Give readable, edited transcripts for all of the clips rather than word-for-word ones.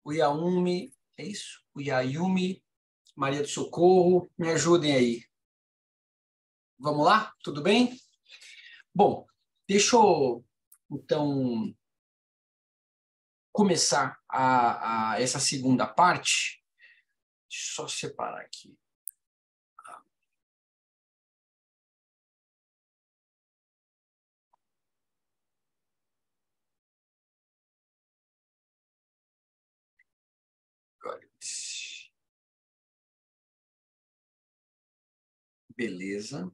o Yaumi, é isso? O Yayumi, Maria do Socorro, me ajudem aí. Vamos lá? Tudo bem? Bom, deixa eu, então, começar essa segunda parte. Deixa eu só separar aqui. Beleza.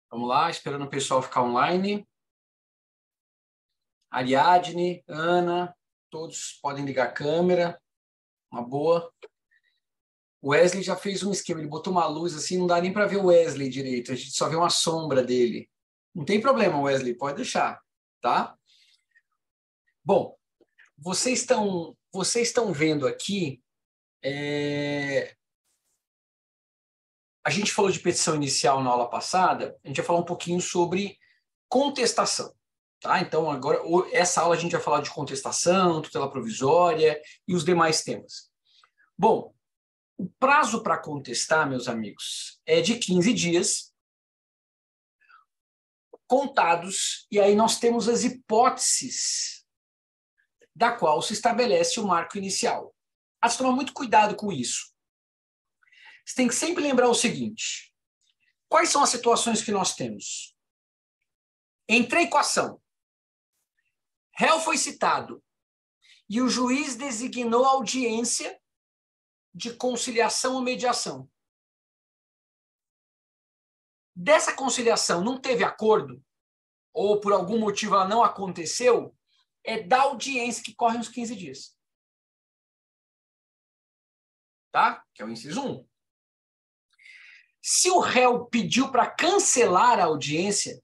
Vamos lá, esperando o pessoal ficar online. Ariadne, Ana, todos podem ligar a câmera. Uma boa. O Wesley já fez um esquema, ele botou uma luz assim, não dá nem para ver o Wesley direito, a gente só vê uma sombra dele. Não tem problema, Wesley, pode deixar, tá? Bom, vocês estão vendo aqui, a gente falou de petição inicial na aula passada, a gente vai falar um pouquinho sobre contestação, tá? Então, agora, essa aula a gente vai falar de contestação, tutela provisória e os demais temas. Bom, o prazo para contestar, meus amigos, é de 15 dias, contados, e aí nós temos as hipóteses da qual se estabelece o marco inicial. Há de tomar muito cuidado com isso. Você tem que sempre lembrar o seguinte: quais são as situações que nós temos? Entrei com a ação. Réu foi citado e o juiz designou audiência de conciliação ou mediação. Dessa conciliação não teve acordo, ou por algum motivo ela não aconteceu, é da audiência que corre uns 15 dias. Tá? Que é o inciso 1. Se o réu pediu para cancelar a audiência,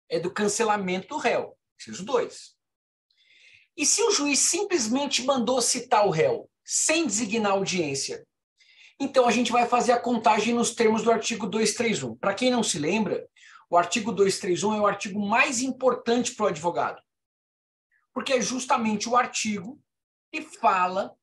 é do cancelamento do réu. Inciso 2. E se o juiz simplesmente mandou citar o réu, sem designar audiência, então a gente vai fazer a contagem nos termos do artigo 231. Para quem não se lembra, o artigo 231 é o artigo mais importante para o advogado. Porque é justamente o artigo que fala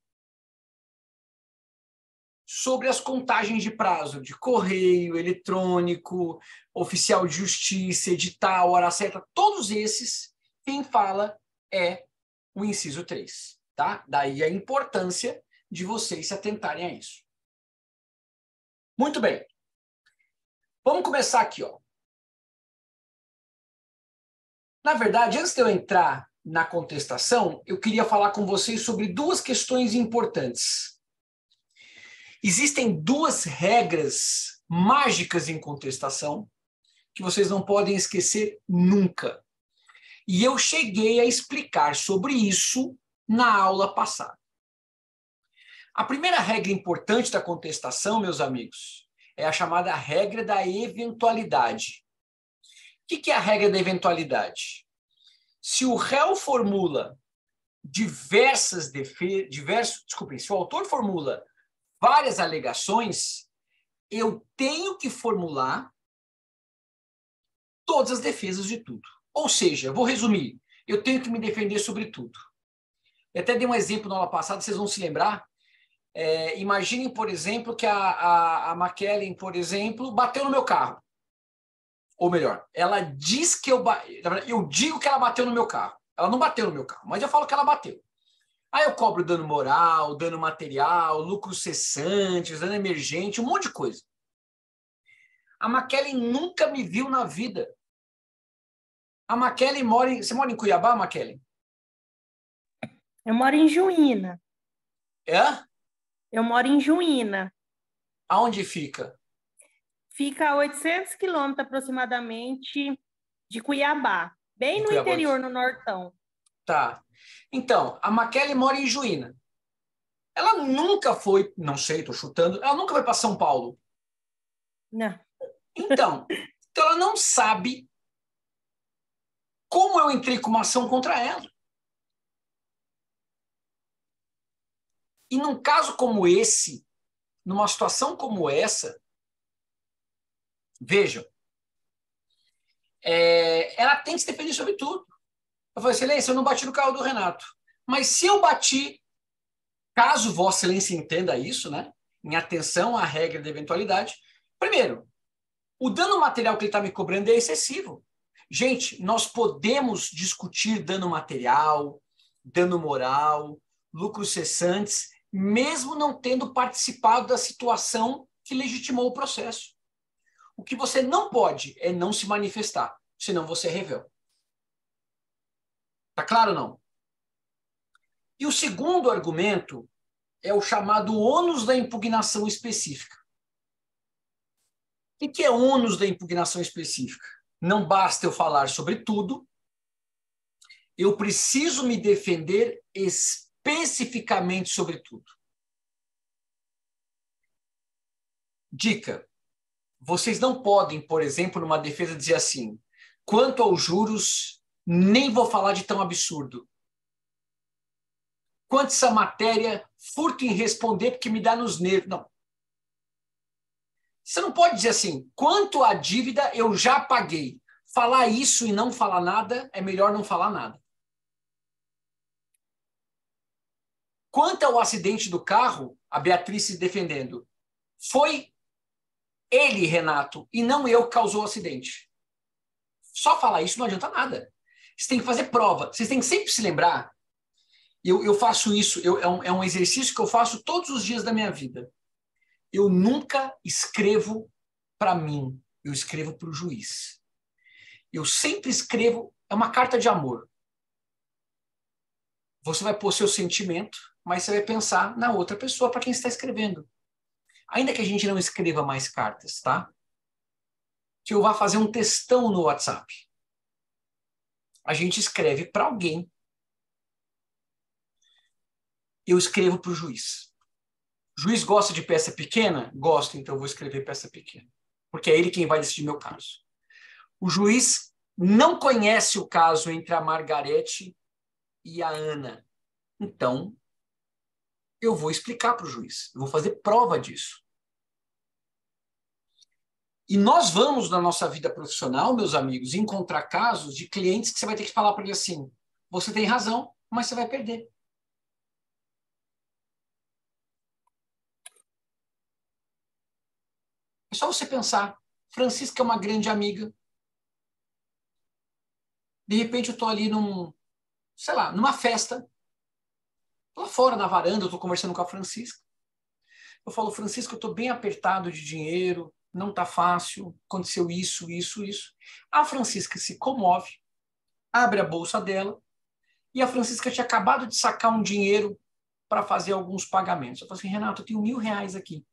sobre as contagens de prazo de correio, eletrônico, oficial de justiça, edital, hora certa, todos esses, quem fala é o inciso 3. Tá? Daí a importância de vocês se atentarem a isso. Muito bem. Vamos começar aqui, ó. Na verdade, antes de eu entrar na contestação, eu queria falar com vocês sobre duas questões importantes. Existem duas regras mágicas em contestação que vocês não podem esquecer nunca. E eu cheguei a explicar sobre isso na aula passada. A primeira regra importante da contestação, meus amigos, é a chamada regra da eventualidade. O que é a regra da eventualidade? Se o réu formula se o autor formula várias alegações, eu tenho que formular todas as defesas de tudo. Ou seja, eu vou resumir, eu tenho que me defender sobre tudo. Eu até dei um exemplo na aula passada, vocês vão se lembrar. Imaginem, por exemplo, que a McKellen, por exemplo, bateu no meu carro. Ou melhor, ela diz que eu digo que ela bateu no meu carro. Ela não bateu no meu carro, mas eu falo que ela bateu. Aí eu cobro dano moral, dano material, lucros cessantes, dano emergente, um monte de coisa. A McKellen nunca me viu na vida. A McKellen Você mora em Cuiabá, McKellen? Eu moro em Juína. É? Eu moro em Juína. Aonde fica? Fica a 800 quilômetros aproximadamente de Cuiabá. Bem no interior, no Nortão. Tá. Então, a McKellen mora em Juína. Ela nunca foi, não sei, estou chutando, ela nunca foi para São Paulo. Não. Então ela não sabe como eu entrei com uma ação contra ela. E num caso como esse, numa situação como essa, vejam, ela tem que se defender sobre tudo. Eu falei, excelência, eu não bati no carro do Renato. Mas se eu bati, caso Vossa Excelência entenda isso, né, em atenção à regra da eventualidade, primeiro, o dano material que ele está me cobrando é excessivo. Gente, nós podemos discutir dano material, dano moral, lucros cessantes, mesmo não tendo participado da situação que legitimou o processo. O que você não pode é não se manifestar, senão você é rével. Tá claro ou não? E o segundo argumento é o chamado ônus da impugnação específica. O que é ônus da impugnação específica? Não basta eu falar sobre tudo, eu preciso me defender especificamente sobre tudo. Dica: vocês não podem, por exemplo, numa defesa dizer assim, quanto aos juros, nem vou falar de tão absurdo. Quanto a essa matéria, furto em responder porque me dá nos nervos. Não. Você não pode dizer assim, quanto à dívida eu já paguei. Falar isso e não falar nada, é melhor não falar nada. Quanto ao acidente do carro, a Beatriz se defendendo, foi ele, Renato, e não eu que causou o acidente. Só falar isso não adianta nada. Você tem que fazer prova. Vocês têm que sempre se lembrar. Eu faço isso, é um exercício que eu faço todos os dias da minha vida. Eu nunca escrevo para mim, eu escrevo para o juiz. Eu sempre escrevo, é uma carta de amor. Você vai pôr seu sentimento, mas você vai pensar na outra pessoa para quem está escrevendo. Ainda que a gente não escreva mais cartas, tá? Que eu vá fazer um textão no WhatsApp. A gente escreve para alguém. Eu escrevo para o juiz. O juiz gosta de peça pequena? Gosta, então eu vou escrever peça pequena. Porque é ele quem vai decidir meu caso. O juiz não conhece o caso entre a Margarete e a Ana. Então, eu vou explicar para o juiz. Eu vou fazer prova disso. E nós vamos, na nossa vida profissional, meus amigos, encontrar casos de clientes que você vai ter que falar para ele assim, você tem razão, mas você vai perder. É só você pensar, Francisca é uma grande amiga. De repente eu estou ali numa festa. Lá fora, na varanda, eu estou conversando com a Francisca. Eu falo, Francisca, eu estou bem apertado de dinheiro, não está fácil, aconteceu isso, isso, isso. A Francisca se comove, abre a bolsa dela, e a Francisca tinha acabado de sacar um dinheiro para fazer alguns pagamentos. Eu falei assim, Renato, eu tenho R$1.000 aqui.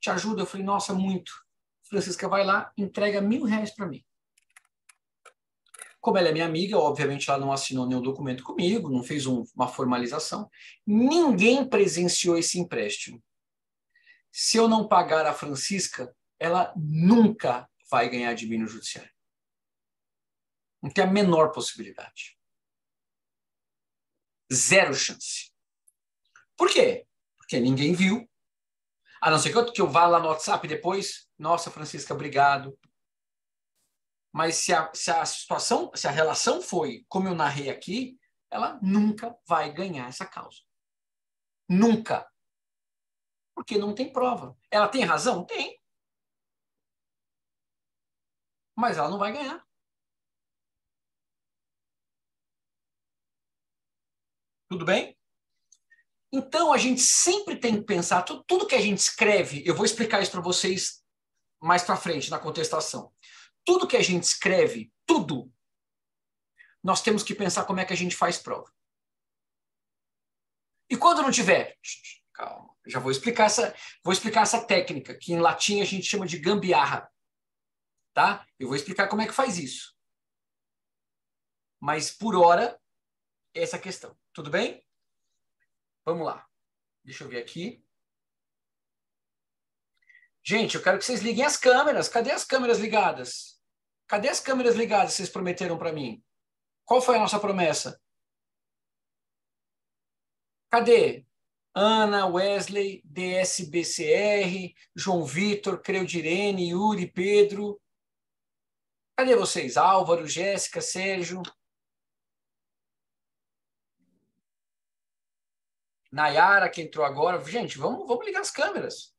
Te ajuda? Eu falei, nossa, muito. Francisca vai lá, entrega R$1.000 para mim. Como ela é minha amiga, obviamente ela não assinou nenhum documento comigo, não fez uma formalização. Ninguém presenciou esse empréstimo. Se eu não pagar a Francisca, ela nunca vai ganhar de mim no judiciário. Não tem a menor possibilidade. Zero chance. Por quê? Porque ninguém viu. A não ser que eu vá lá no WhatsApp depois. Nossa, Francisca, obrigado. Mas se a situação, se a relação foi como eu narrei aqui, ela nunca vai ganhar essa causa. Nunca. Porque não tem prova. Ela tem razão? Tem. Mas ela não vai ganhar. Tudo bem? Então, a gente sempre tem que pensar, tudo que a gente escreve, eu vou explicar isso para vocês mais para frente, na contestação. Tudo que a gente escreve, tudo, nós temos que pensar como é que a gente faz prova. E quando não tiver? Calma, já vou explicar essa técnica, que em latim a gente chama de gambiarra. Tá? Eu vou explicar como é que faz isso. Mas, por hora, essa é a questão. Tudo bem? Vamos lá. Deixa eu ver aqui. Gente, eu quero que vocês liguem as câmeras. Cadê as câmeras ligadas? Cadê as câmeras ligadas que vocês prometeram para mim? Qual foi a nossa promessa? Cadê? Ana, Wesley, DSBCR, João Vitor, Creudirene, Yuri, Pedro. Cadê vocês? Álvaro, Jéssica, Sérgio. Nayara, que entrou agora. Gente, vamos ligar as câmeras.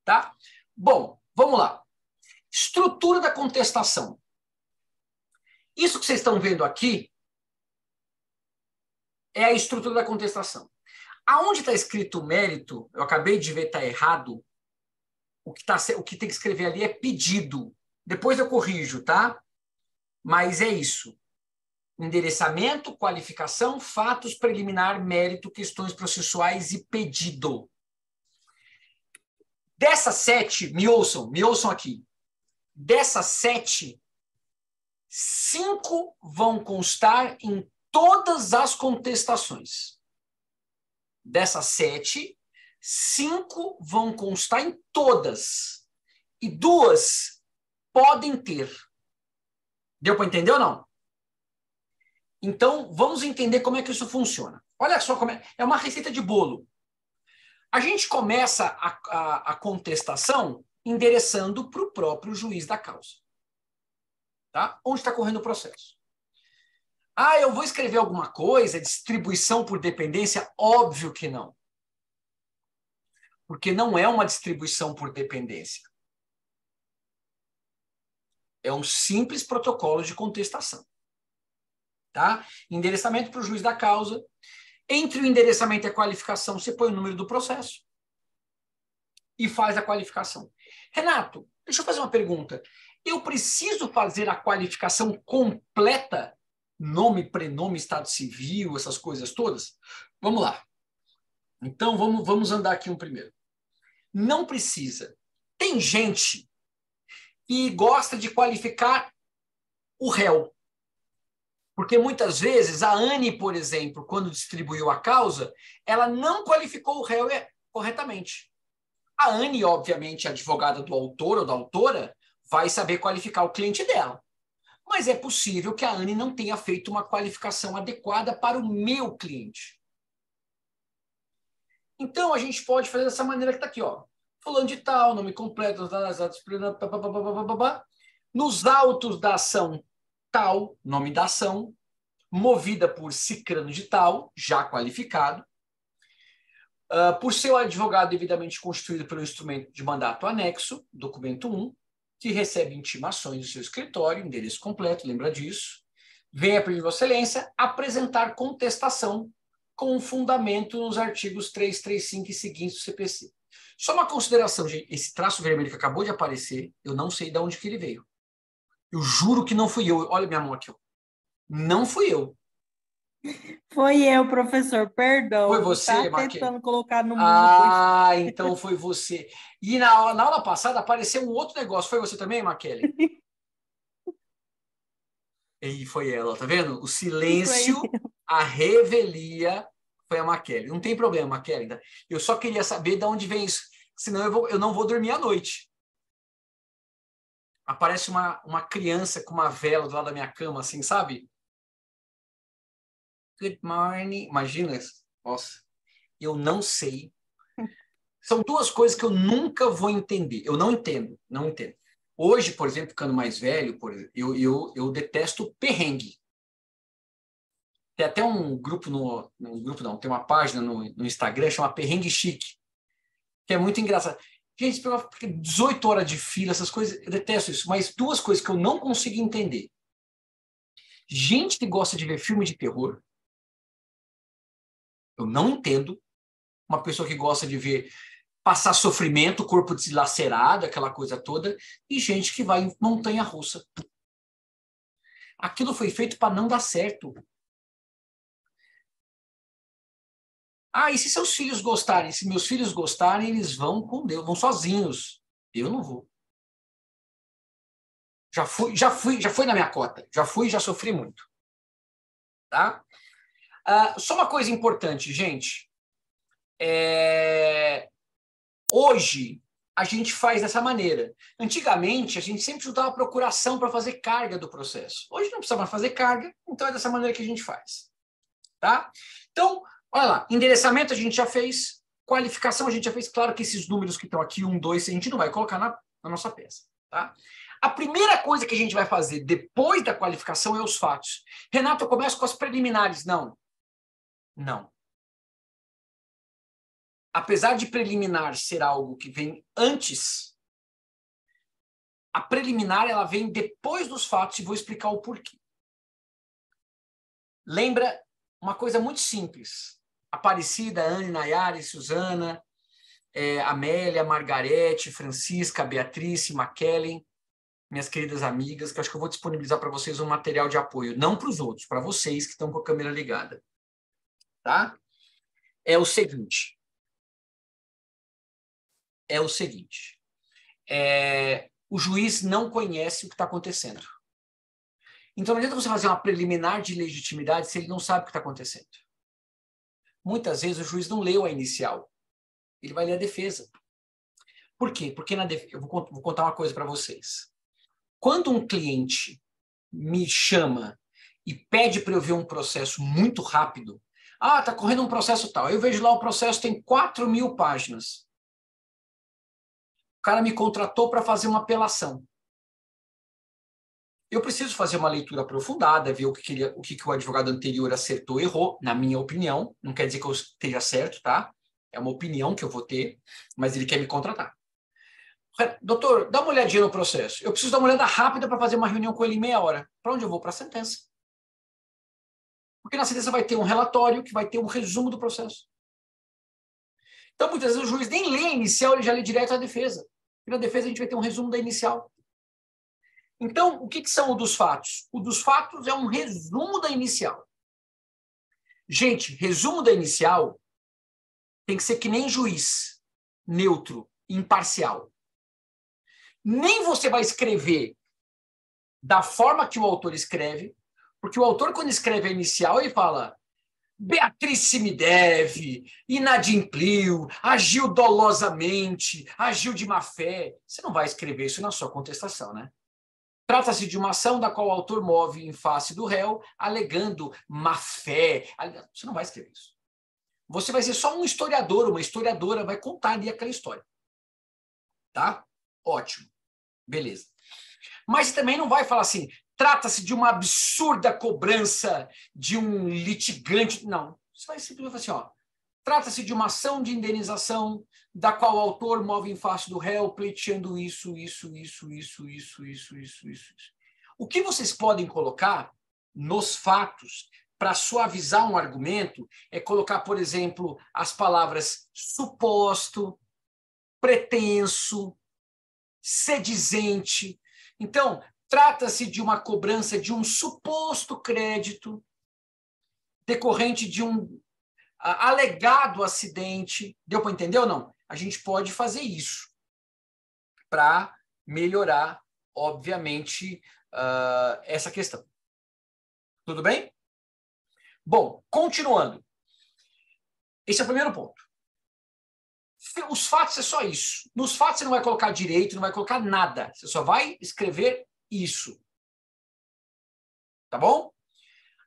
Tá? Bom, vamos lá. Estrutura da contestação. Isso que vocês estão vendo aqui é a estrutura da contestação. Aonde está escrito mérito, eu acabei de ver, está errado. O que tem que escrever ali é pedido. Depois eu corrijo, tá? Mas é isso. Endereçamento, qualificação, fatos, preliminar, mérito, questões processuais e pedido. Dessas 7, me ouçam aqui. Dessas 7, 5 vão constar em todas as contestações. Dessas 7, 5 vão constar em todas. E 2 podem ter. Deu para entender ou não? Então, vamos entender como é que isso funciona. Olha só como é uma receita de bolo. A gente começa a contestação endereçando para o próprio juiz da causa. Tá? Onde está correndo o processo? Ah, eu vou escrever alguma coisa, distribuição por dependência? Óbvio que não. Porque não é uma distribuição por dependência. É um simples protocolo de contestação. Tá? Endereçamento para o juiz da causa. Entre o endereçamento e a qualificação, você põe o número do processo e faz a qualificação. Renato, deixa eu fazer uma pergunta. Eu preciso fazer a qualificação completa? Nome, prenome, estado civil, essas coisas todas? Vamos lá. Então, vamos andar aqui um primeiro. Não precisa. Tem gente que gosta de qualificar o réu. Porque muitas vezes a Anne, por exemplo, quando distribuiu a causa, ela não qualificou o réu corretamente. A Anne, obviamente, advogada do autor ou da autora, vai saber qualificar o cliente dela. Mas é possível que a Anne não tenha feito uma qualificação adequada para o meu cliente. Então, a gente pode fazer dessa maneira que está aqui, ó. Fulano de tal, nome completo, nos autos da ação tal, nome da ação, movida por cicrano de tal, já qualificado, por seu advogado devidamente constituído pelo instrumento de mandato anexo, documento 1, que recebe intimações do seu escritório, endereço completo, lembra disso, venha pedir Vossa Excelência apresentar contestação com fundamento nos artigos 335 e seguintes do CPC. Só uma consideração, gente, esse traço vermelho que acabou de aparecer, eu não sei de onde que ele veio. Eu juro que não fui eu. Olha minha mão aqui, ó. Não fui eu. Foi eu, professor, perdão. Foi você, tá tentando colocar no mundo. Ah, então foi você. E na aula passada apareceu um outro negócio. Foi você também, Maquele? E foi ela, tá vendo? O silêncio, a revelia foi a Maquele. Não tem problema, Maquele. Eu só queria saber de onde vem isso. Senão eu não vou dormir à noite. Aparece uma criança com uma vela do lado da minha cama, assim, sabe? Good morning. Imagina isso. Nossa, eu não sei. São duas coisas que eu nunca vou entender. Eu não entendo. Hoje, por exemplo, ficando mais velho, eu detesto perrengue. Tem até um grupo tem uma página no Instagram, chama Perrengue Chique, que é muito engraçado. Gente, porque 18 horas de fila, essas coisas, eu detesto isso. Mas duas coisas que eu não consigo entender. Gente que gosta de ver filme de terror, eu não entendo. Uma pessoa que gosta de ver passar sofrimento, corpo deslacerado, aquela coisa toda, e gente que vai em montanha-russa. Aquilo foi feito para não dar certo. Ah, e se seus filhos gostarem? Se meus filhos gostarem, eles vão com Deus, vão sozinhos. Eu não vou. Já fui na minha cota. Já sofri muito. Tá? Só uma coisa importante, gente. Hoje, a gente faz dessa maneira. Antigamente, a gente sempre usava procuração para fazer carga do processo. Hoje não precisa mais fazer carga, então é dessa maneira que a gente faz. Tá? Então, olha lá, endereçamento a gente já fez, qualificação a gente já fez. Claro que esses números que estão aqui, 1, 2, a gente não vai colocar na nossa peça. Tá? A primeira coisa que a gente vai fazer depois da qualificação é os fatos. Renato, eu começo com as preliminares. Não. Não. Apesar de preliminar ser algo que vem antes, a preliminar ela vem depois dos fatos e vou explicar o porquê. Lembra uma coisa muito simples. Aparecida, Anne, Nayara, Suzana, Amélia, Margarete, Francisca, Beatriz, McKellen, minhas queridas amigas, que eu acho que eu vou disponibilizar para vocês um material de apoio, não para os outros, para vocês que estão com a câmera ligada. Tá? É o seguinte. O juiz não conhece o que está acontecendo. Então, não adianta você fazer uma preliminar de legitimidade se ele não sabe o que está acontecendo. Muitas vezes o juiz não leu a inicial. Ele vai ler a defesa. Por quê? Porque eu vou contar uma coisa para vocês. Quando um cliente me chama e pede para eu ver um processo muito rápido, está correndo um processo tal. Eu vejo lá o processo tem 4.000 páginas. O cara me contratou para fazer uma apelação. Eu preciso fazer uma leitura aprofundada, ver o que o advogado anterior acertou, errou, na minha opinião. Não quer dizer que eu esteja certo, tá? É uma opinião que eu vou ter, mas ele quer me contratar. Doutor, dá uma olhadinha no processo. Eu preciso dar uma olhada rápida para fazer uma reunião com ele em meia hora. Para onde eu vou? Para a sentença. Porque na sentença vai ter um relatório que vai ter um resumo do processo. Então, muitas vezes, o juiz nem lê a inicial, ele já lê direto a defesa. E na defesa, a gente vai ter um resumo da inicial. Então, o que são o dos fatos? O dos fatos é um resumo da inicial. Gente, resumo da inicial tem que ser que nem juiz, neutro, imparcial. Nem você vai escrever da forma que o autor escreve, porque o autor, quando escreve a inicial, ele fala: Beatriz se me deve, inadimpliu, agiu dolosamente, agiu de má fé. Você não vai escrever isso na sua contestação, né? Trata-se de uma ação da qual o autor move em face do réu, alegando má fé. Você não vai escrever isso. Você vai ser só um historiador, uma historiadora, vai contar ali aquela história. Tá? Ótimo. Beleza. Mas também não vai falar assim, trata-se de uma absurda cobrança de um litigante. Não. Você vai simplesmente falar assim, trata-se de uma ação de indenização da qual o autor move em face do réu, pleiteando isso. O que vocês podem colocar nos fatos para suavizar um argumento é colocar, por exemplo, as palavras suposto, pretenso, sedizente. Então, trata-se de uma cobrança de um suposto crédito decorrente de um alegado acidente. Deu para entender ou não? A gente pode fazer isso para melhorar, obviamente, essa questão. Tudo bem? Bom, continuando. Esse é o primeiro ponto. Os fatos é só isso. Nos fatos você não vai colocar direito, não vai colocar nada. Você só vai escrever isso. Tá bom?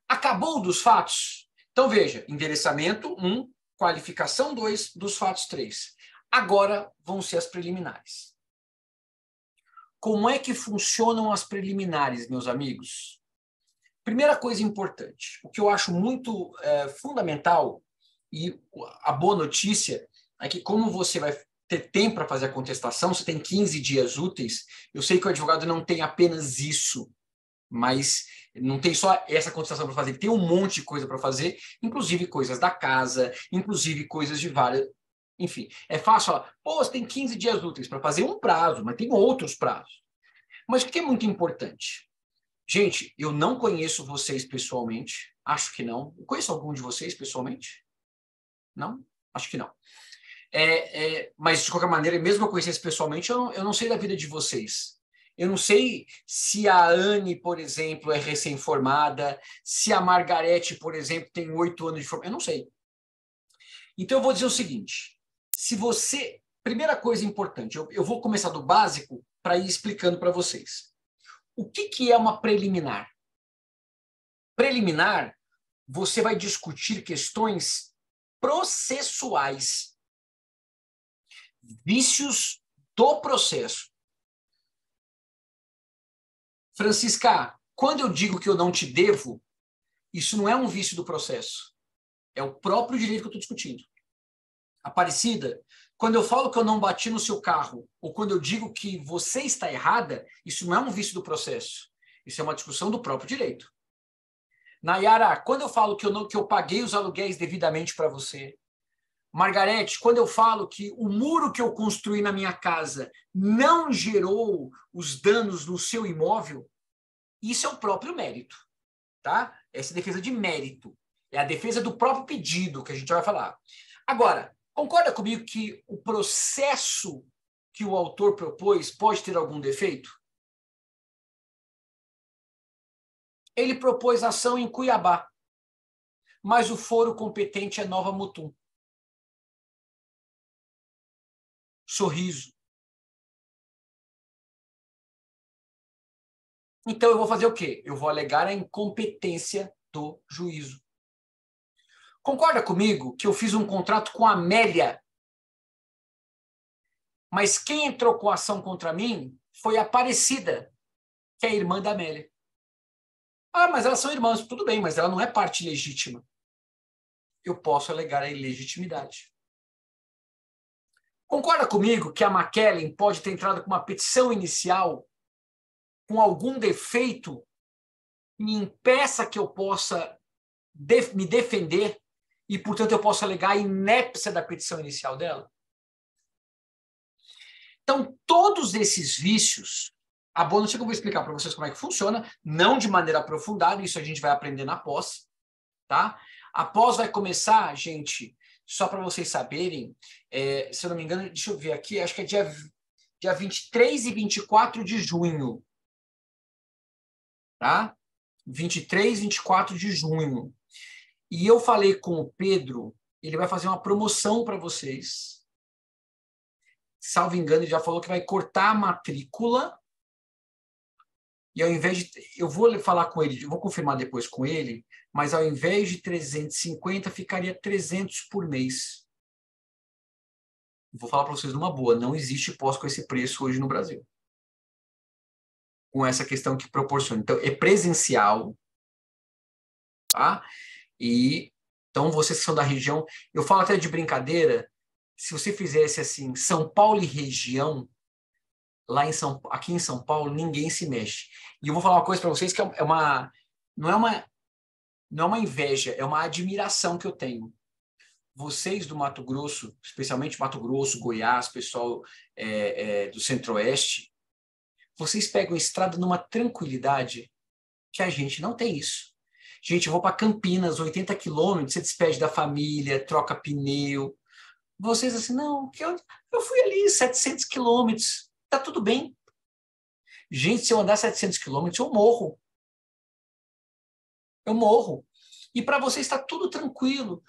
Acabou dos fatos? Então, veja, endereçamento 1, qualificação 2, dos fatos 3. Agora vão ser as preliminares. Como é que funcionam as preliminares, meus amigos? Primeira coisa importante, o que eu acho muito fundamental, e a boa notícia é que como você vai ter tempo para fazer a contestação, você tem 15 dias úteis, eu sei que o advogado não tem apenas isso, mas não tem só essa contestação para fazer, ele tem um monte de coisa para fazer, inclusive coisas da casa, inclusive coisas de várias... Enfim, é fácil falar, você tem 15 dias úteis para fazer um prazo, mas tem outros prazos. Mas o que é muito importante? Gente, eu não conheço vocês pessoalmente, acho que não. Eu conheço algum de vocês pessoalmente? Não? Acho que não. Mas, de qualquer maneira, mesmo eu conhecesse pessoalmente, eu não sei da vida de vocês. Eu não sei se a Anne, por exemplo, é recém-formada, se a Margarete, por exemplo, tem 8 anos de formação. Eu não sei. Então, eu vou dizer o seguinte. Se você... Primeira coisa importante, eu vou começar do básico para ir explicando para vocês. O que é uma preliminar? Preliminar você vai discutir questões processuais, vícios do processo. Francisca, quando eu digo que eu não te devo, isso não é um vício do processo. É o próprio direito que eu estou discutindo. Aparecida, quando eu falo que eu não bati no seu carro, ou quando eu digo que você está errada, isso não é um vício do processo. Isso é uma discussão do próprio direito. Nayara, quando eu falo que eu paguei os aluguéis devidamente para você. Margarete, quando eu falo que o muro que eu construí na minha casa não gerou os danos no seu imóvel, isso é o próprio mérito, tá? Essa é a defesa de mérito. É a defesa do próprio pedido que a gente vai falar. Agora, concorda comigo que o processo que o autor propôs pode ter algum defeito? Ele propôs ação em Cuiabá, mas o foro competente é Nova Mutum. Sorriso. Então eu vou fazer o quê? Eu vou alegar a incompetência do juízo. Concorda comigo que eu fiz um contrato com a Amélia, mas quem entrou com a ação contra mim foi a Aparecida, que é a irmã da Amélia. Ah, mas elas são irmãs. Tudo bem, mas ela não é parte legítima. Eu posso alegar a ilegitimidade. Concorda comigo que a McKellen pode ter entrado com uma petição inicial com algum defeito que me impeça que eu possa me defender e, portanto, eu posso alegar a inépcia da petição inicial dela? Então, todos esses vícios, a bônus que eu vou explicar para vocês como é que funciona, não de maneira aprofundada, isso a gente vai aprender na pós, tá? A pós vai começar, gente, só para vocês saberem, se eu não me engano, deixa eu ver aqui, acho que é dia 23 e 24 de junho, tá? 23 e 24 de junho. E eu falei com o Pedro, ele vai fazer uma promoção para vocês. Salvo engano, ele já falou que vai cortar a matrícula. E ao invés de... Eu vou falar com ele, eu vou confirmar depois com ele, mas ao invés de 350, ficaria 300 por mês. Vou falar para vocês numa boa, não existe pós com esse preço hoje no Brasil. Com essa questão que proporciona. Então, é presencial, tá? E, então, vocês que são da região, eu falo até de brincadeira, se você fizesse assim, São Paulo e região, aqui em São Paulo, ninguém se mexe. E eu vou falar uma coisa para vocês que não é uma inveja, é uma admiração que eu tenho. Vocês do Mato Grosso, especialmente Mato Grosso, Goiás, pessoal do Centro-Oeste, vocês pegam estrada numa tranquilidade que a gente não tem isso. Gente, eu vou para Campinas, 80 quilômetros, você despede da família, troca pneu. Vocês assim, não, eu fui ali 700 quilômetros, tá tudo bem. Gente, se eu andar 700 quilômetros, eu morro. Eu morro. E para vocês está tudo tranquilo.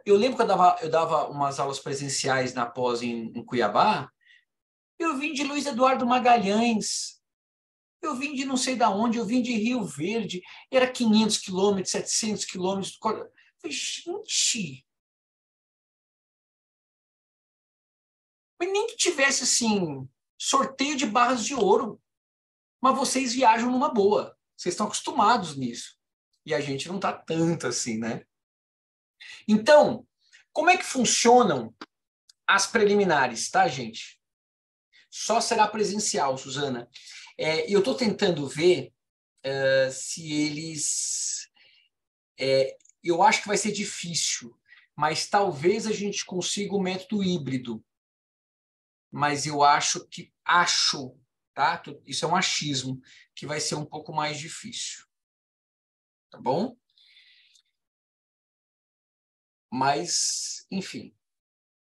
Eu lembro que eu dava umas aulas presenciais na pós em Cuiabá, eu vim de Luiz Eduardo Magalhães, eu vim de não sei de onde, eu vim de Rio Verde, era 500 quilômetros, 700 quilômetros. Eu falei, gente... Mas nem que tivesse, assim, sorteio de barras de ouro. Mas vocês viajam numa boa. Vocês estão acostumados nisso. E a gente não está tanto assim, né? Então, como é que funcionam as preliminares, tá, gente? Só será presencial, Suzana. Eu estou tentando ver se eles... eu acho que vai ser difícil, mas talvez a gente consiga o método híbrido. Mas eu acho, tá? Isso é um achismo, que vai ser um pouco mais difícil. Tá bom? Mas, enfim.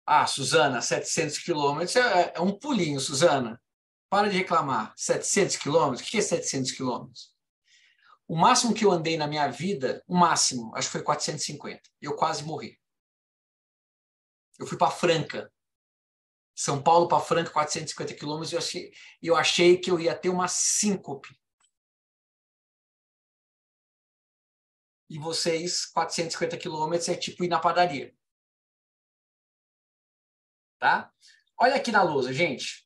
Ah, Suzana, 700 quilômetros é um pulinho, Suzana. Para de reclamar. 700 quilômetros? O que é 700 quilômetros? O máximo que eu andei na minha vida, o máximo, acho que foi 450. Eu quase morri. Eu fui para Franca. São Paulo para Franca, 450 quilômetros, eu achei que eu ia ter uma síncope. e vocês, 450 quilômetros é tipo ir na padaria. Tá? Olha aqui na lousa, gente.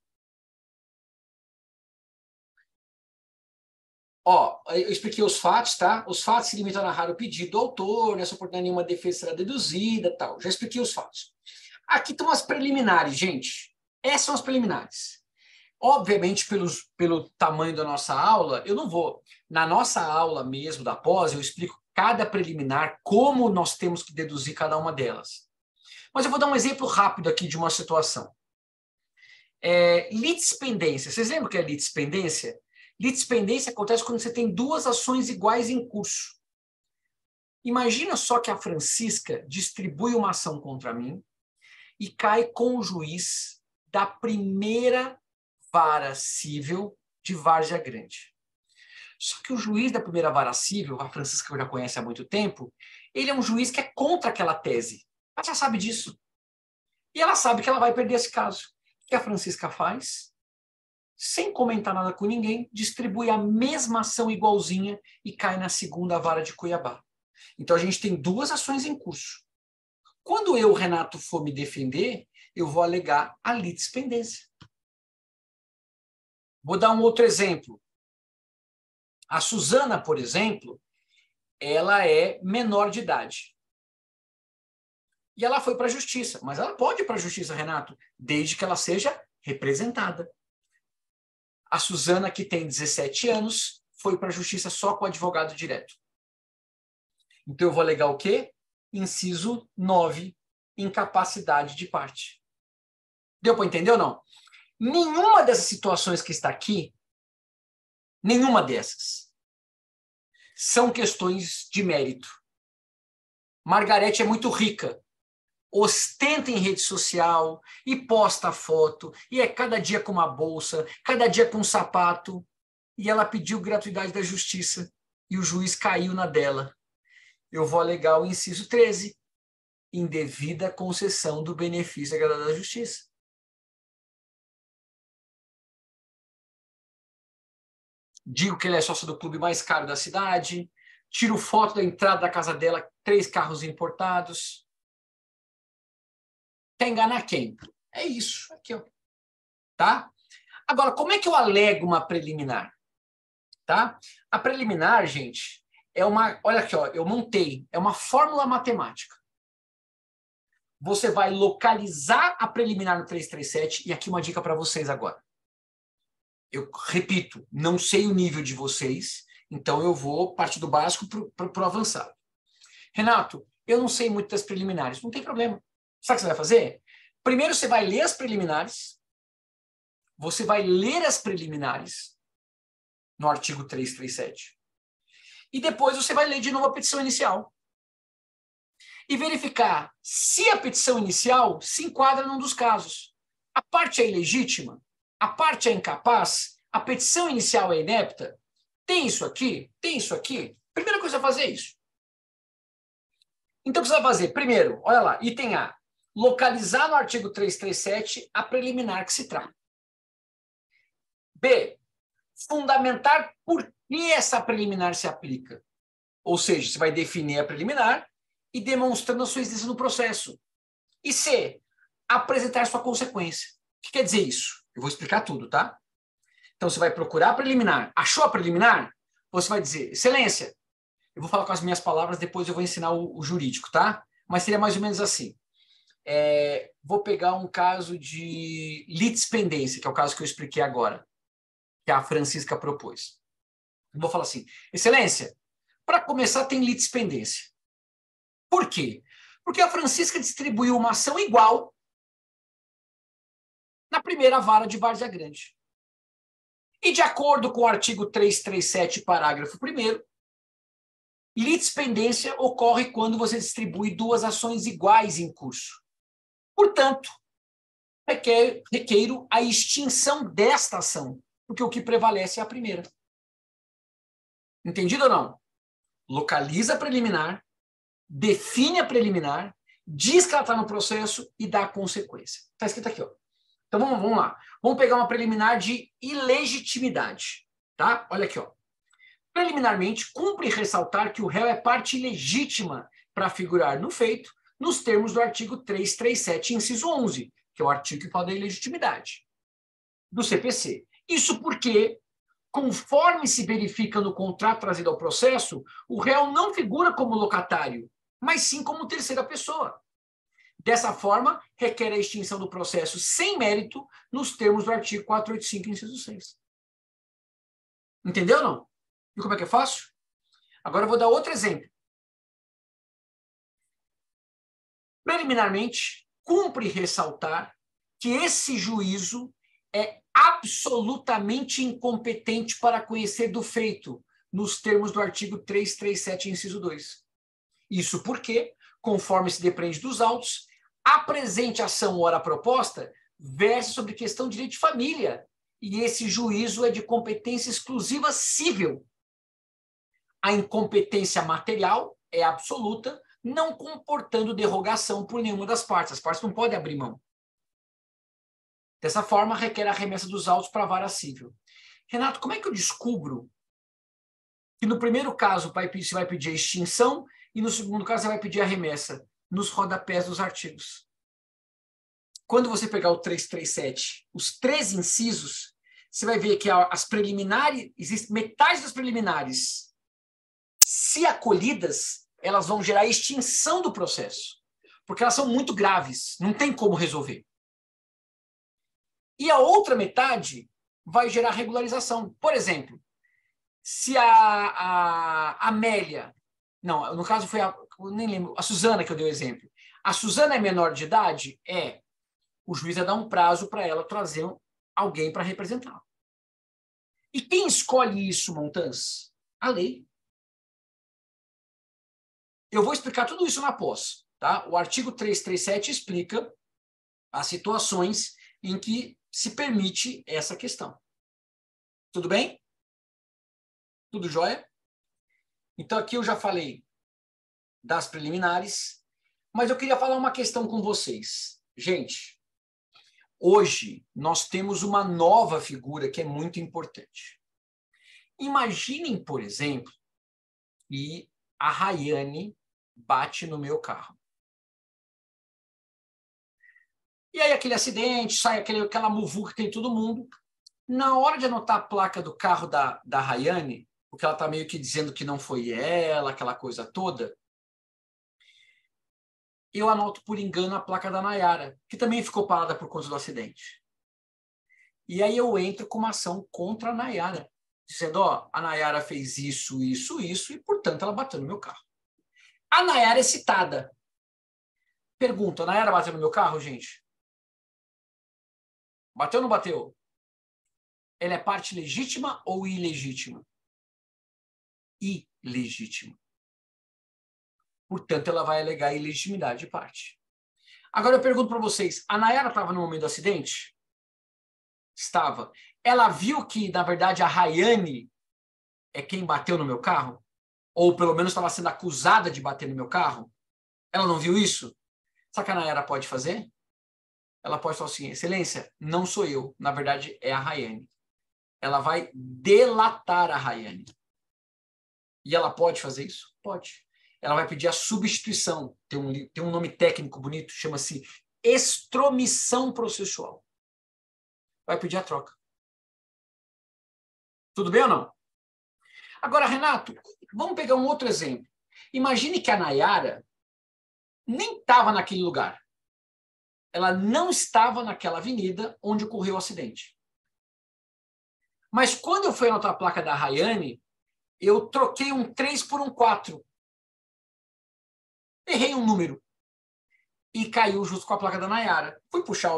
Ó, eu expliquei os fatos, tá? Os fatos se limitam a narrar o pedido do autor, nessa oportunidade nenhuma defesa será deduzida, tal. Já expliquei os fatos. Aqui estão as preliminares, gente. Essas são as preliminares. Obviamente, pelo tamanho da nossa aula, eu não vou. Na nossa aula mesmo da pós, eu explico cada preliminar, como nós temos que deduzir cada uma delas. Mas eu vou dar um exemplo rápido aqui de uma situação. Litispendência. Vocês lembram o que é litispendência? Litispendência acontece quando você tem duas ações iguais em curso. Imagina só que a Francisca distribui uma ação contra mim e cai com o juiz da primeira vara civil de Várzea Grande. Só que o juiz da primeira vara civil, a Francisca que eu já conhece há muito tempo, ele é um juiz que é contra aquela tese. Ela já sabe disso. E ela sabe que ela vai perder esse caso. O que a Francisca faz? Sem comentar nada com ninguém, distribui a mesma ação igualzinha e cai na segunda vara de Cuiabá. Então a gente tem duas ações em curso. Quando eu, Renato, for me defender, eu vou alegar a litispendência. Vou dar um outro exemplo. A Suzana, por exemplo, ela é menor de idade. E ela foi para a justiça. Mas ela pode ir para a justiça, Renato, desde que ela seja representada. A Suzana, que tem 17 anos, foi para a justiça só com advogado direto. Então eu vou alegar o quê? Inciso 9, incapacidade de parte. Deu para entender ou não? Nenhuma dessas situações que está aqui, nenhuma dessas, são questões de mérito. Margarete é muito rica, ostenta em rede social e posta foto, e é cada dia com uma bolsa, cada dia com um sapato, e ela pediu gratuidade da justiça, e o juiz caiu na dela. Eu vou alegar o inciso 13, indevida concessão do benefício agradado da justiça. Digo que ele é sócio do clube mais caro da cidade, tiro foto da entrada da casa dela, 3 carros importados. Quer enganar quem? É isso, aqui, ó. Tá? Agora, como é que eu alego uma preliminar? Tá? A preliminar, gente, é uma... Olha aqui, ó, eu montei. É uma fórmula matemática. Você vai localizar a preliminar no 337, e aqui uma dica para vocês agora. Eu repito, não sei o nível de vocês, então eu vou partir do básico para o avançado. Renato, eu não sei muito das preliminares. Não tem problema. Sabe o que você vai fazer? Primeiro você vai ler as preliminares, você vai ler as preliminares no artigo 337, e depois você vai ler de novo a petição inicial e verificar se a petição inicial se enquadra num dos casos. A parte é ilegítima, a parte é incapaz, a petição inicial é inepta, tem isso aqui, tem isso aqui. Primeira coisa é fazer isso. Então, o que você vai fazer? Primeiro, olha lá, item A, localizar no artigo 337 a preliminar que se trata. B, fundamentar por que essa preliminar se aplica. Ou seja, você vai definir a preliminar e demonstrando a sua existência no processo. E C, apresentar sua consequência. O que quer dizer isso? Eu vou explicar tudo, tá? Então, você vai procurar a preliminar. Achou a preliminar? Você vai dizer, excelência, eu vou falar com as minhas palavras, depois eu vou ensinar o jurídico, tá? Mas seria mais ou menos assim. Vou pegar um caso de litispendência, que é o caso que eu expliquei agora, que a Francisca propôs. Eu vou falar assim, excelência, para começar tem litispendência. Por quê? Porque a Francisca distribuiu uma ação igual na primeira vara de Várzea Grande. E de acordo com o artigo 337, parágrafo 1º, litispendência ocorre quando você distribui duas ações iguais em curso. Portanto, requeiro a extinção desta ação, porque o que prevalece é a primeira. Entendido ou não? Localiza a preliminar, define a preliminar, diz que ela está no processo e dá a consequência. Está escrito aqui, ó. Então vamos lá. Vamos pegar uma preliminar de ilegitimidade. Tá? Olha aqui, ó. Preliminarmente, cumpre ressaltar que o réu é parte legítima para figurar no feito, nos termos do artigo 337, inciso 11, que é o artigo que fala da ilegitimidade do CPC. Isso porque, conforme se verifica no contrato trazido ao processo, o réu não figura como locatário, mas sim como terceira pessoa. Dessa forma, requer a extinção do processo sem mérito nos termos do artigo 485, inciso 6. Entendeu, não? E como é que é fácil? Agora eu vou dar outro exemplo. Preliminarmente, cumpre ressaltar que esse juízo é absolutamente incompetente para conhecer do feito, nos termos do artigo 337, inciso 2. Isso porque, conforme se depreende dos autos, a presente ação ora proposta versa sobre questão de direito de família, e esse juízo é de competência exclusiva civil. A incompetência material é absoluta, não comportando derrogação por nenhuma das partes. As partes não podem abrir mão. Dessa forma, requer a remessa dos autos para a vara civil. Renato, como é que eu descubro que no primeiro caso você vai pedir a extinção e no segundo caso você vai pedir a remessa? Nos rodapés dos artigos. Quando você pegar o 337, os 3 incisos, você vai ver que as preliminares, existe metade das preliminares, se acolhidas, elas vão gerar extinção do processo, porque elas são muito graves, não tem como resolver. E a outra metade vai gerar regularização. Por exemplo, se a Amélia, não, no caso foi eu nem lembro, a Suzana que eu dei o exemplo. A Suzana é menor de idade? É. O juiz vai dar um prazo para ela trazer alguém para representá-la. E quem escolhe isso, Montans? A lei. Eu vou explicar tudo isso na pós. Tá? O artigo 337 explica as situações em que se permite essa questão. Tudo bem? Tudo jóia? Então, aqui eu já falei das preliminares, mas eu queria falar uma questão com vocês. Gente, hoje nós temos uma nova figura que é muito importante. Imaginem, por exemplo, que a Rayane bate no meu carro. E aí aquele acidente, sai aquela muvuca que tem todo mundo. Na hora de anotar a placa do carro da Rayane, porque ela está meio que dizendo que não foi ela, aquela coisa toda, eu anoto por engano a placa da Nayara, que também ficou parada por conta do acidente. E aí eu entro com uma ação contra a Nayara, dizendo, ó, a Nayara fez isso, isso, isso, e, portanto, ela bateu no meu carro. A Nayara é citada. Pergunta, a Nayara bateu no meu carro, gente? Bateu ou não bateu? Ela é parte legítima ou ilegítima? Ilegítima. Portanto, ela vai alegar ilegitimidade de parte. Agora eu pergunto para vocês, a Nayara estava no momento do acidente? Estava. Ela viu que, na verdade, a Rayane é quem bateu no meu carro? Ou pelo menos estava sendo acusada de bater no meu carro? Ela não viu isso? Sabe o que a Nayara pode fazer? Ela pode falar assim, excelência, não sou eu, na verdade é a Rayane. Ela vai delatar a Rayane. E ela pode fazer isso? Pode. Ela vai pedir a substituição. Tem um nome técnico bonito, chama-se extromissão processual. Vai pedir a troca. Tudo bem ou não? Agora, Renato, vamos pegar um outro exemplo. Imagine que a Nayara nem estava naquele lugar. Ela não estava naquela avenida onde ocorreu o acidente. Mas quando eu fui anotar a placa da Rayane, eu troquei um 3 por um 4. Errei um número. E caiu justo com a placa da Nayara. Fui puxar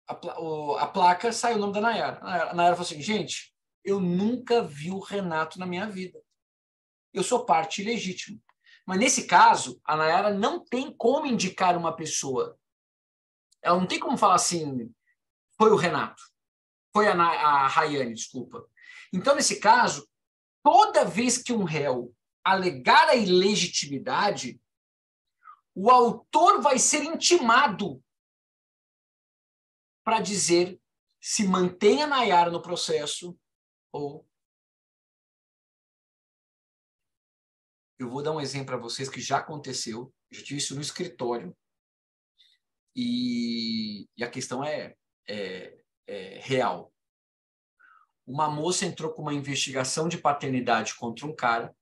a placa, saiu o nome da Nayara. A Nayara falou assim, gente, eu nunca vi o Renato na minha vida. Eu sou parte ilegítima. Mas nesse caso, a Nayara não tem como indicar uma pessoa. Ela não tem como falar assim, foi o Renato. Foi a Rayane, desculpa. Então, nesse caso, toda vez que um réu alegar a ilegitimidade, o autor vai ser intimado para dizer se mantém a Nayara no processo ou Eu vou dar um exemplo para vocês que já aconteceu. Eu já tive isso no escritório. E a questão é real. Uma moça entrou com uma investigação de paternidade contra um cara.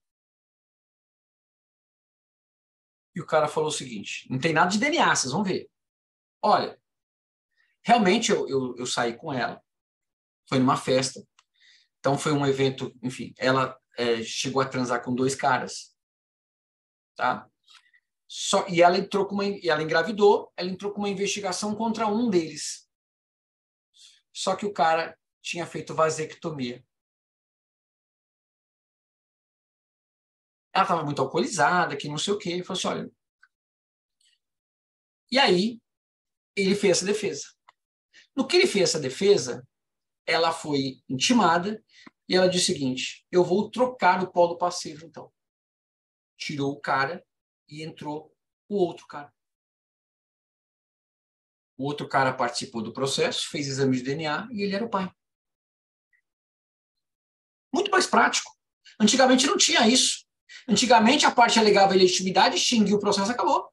E o cara falou o seguinte, não tem nada de DNA, vocês vão ver. Olha, realmente eu saí com ela. Foi numa festa. Então foi um evento, enfim, ela chegou a transar com 2 caras. Tá? E ela ela engravidou, ela entrou com uma investigação contra um deles. Só que o cara tinha feito vasectomia. Ela estava muito alcoolizada, que não sei o quê. Ele falou assim, olha... E aí, ele fez essa defesa. No que ele fez essa defesa, ela foi intimada e ela disse o seguinte, eu vou trocar o polo passivo, então. Tirou o cara e entrou o outro cara. O outro cara participou do processo, fez exame de DNA e ele era o pai. Muito mais prático. Antigamente não tinha isso. Antigamente a parte alegava ilegitimidade, extinguiu o processo e acabou.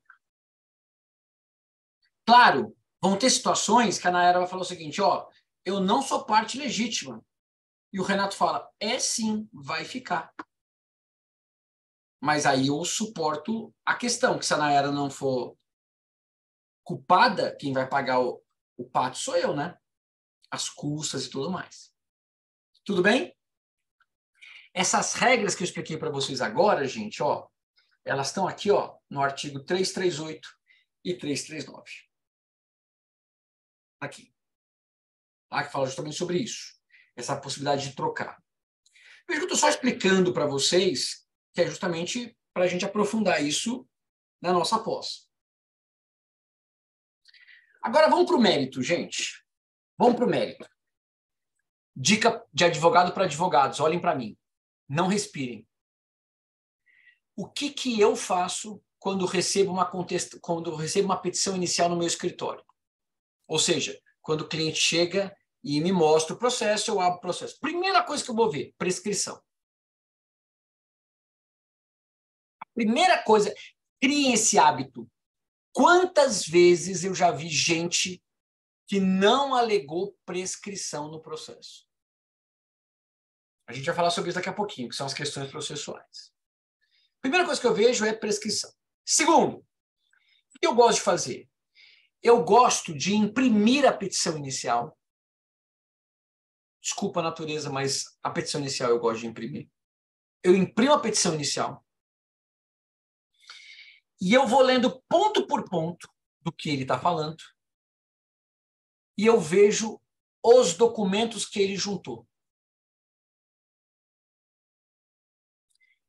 Claro, vão ter situações que a Nayara vai falar o seguinte, ó, eu não sou parte legítima. E o Renato fala, sim, vai ficar. Mas aí eu suporto a questão, que se a Nayara não for culpada, quem vai pagar o pato sou eu, né? As custas e tudo mais. Tudo bem? Essas regras que eu expliquei para vocês agora, gente, ó, elas estão aqui, ó, no artigo 338 e 339. Aqui. Tá? Que fala justamente sobre isso. Essa possibilidade de trocar. Veja que eu estou só explicando para vocês que é justamente para a gente aprofundar isso na nossa pós. Agora vamos para o mérito, gente. Vamos para o mérito. Dica de advogado para advogados. Olhem para mim. Não respirem. O que eu faço quando recebo uma petição inicial no meu escritório? Ou seja, quando o cliente chega e me mostra o processo, eu abro o processo. Primeira coisa que eu vou ver, prescrição. Primeira coisa, criem esse hábito. Quantas vezes eu já vi gente que não alegou prescrição no processo? A gente vai falar sobre isso daqui a pouquinho, que são as questões processuais. Primeira coisa que eu vejo é prescrição. Segundo, o que eu gosto de fazer? Eu gosto de imprimir a petição inicial. Desculpa a natureza, mas a petição inicial eu gosto de imprimir. Eu imprimo a petição inicial. E eu vou lendo ponto por ponto do que ele está falando. E eu vejo os documentos que ele juntou.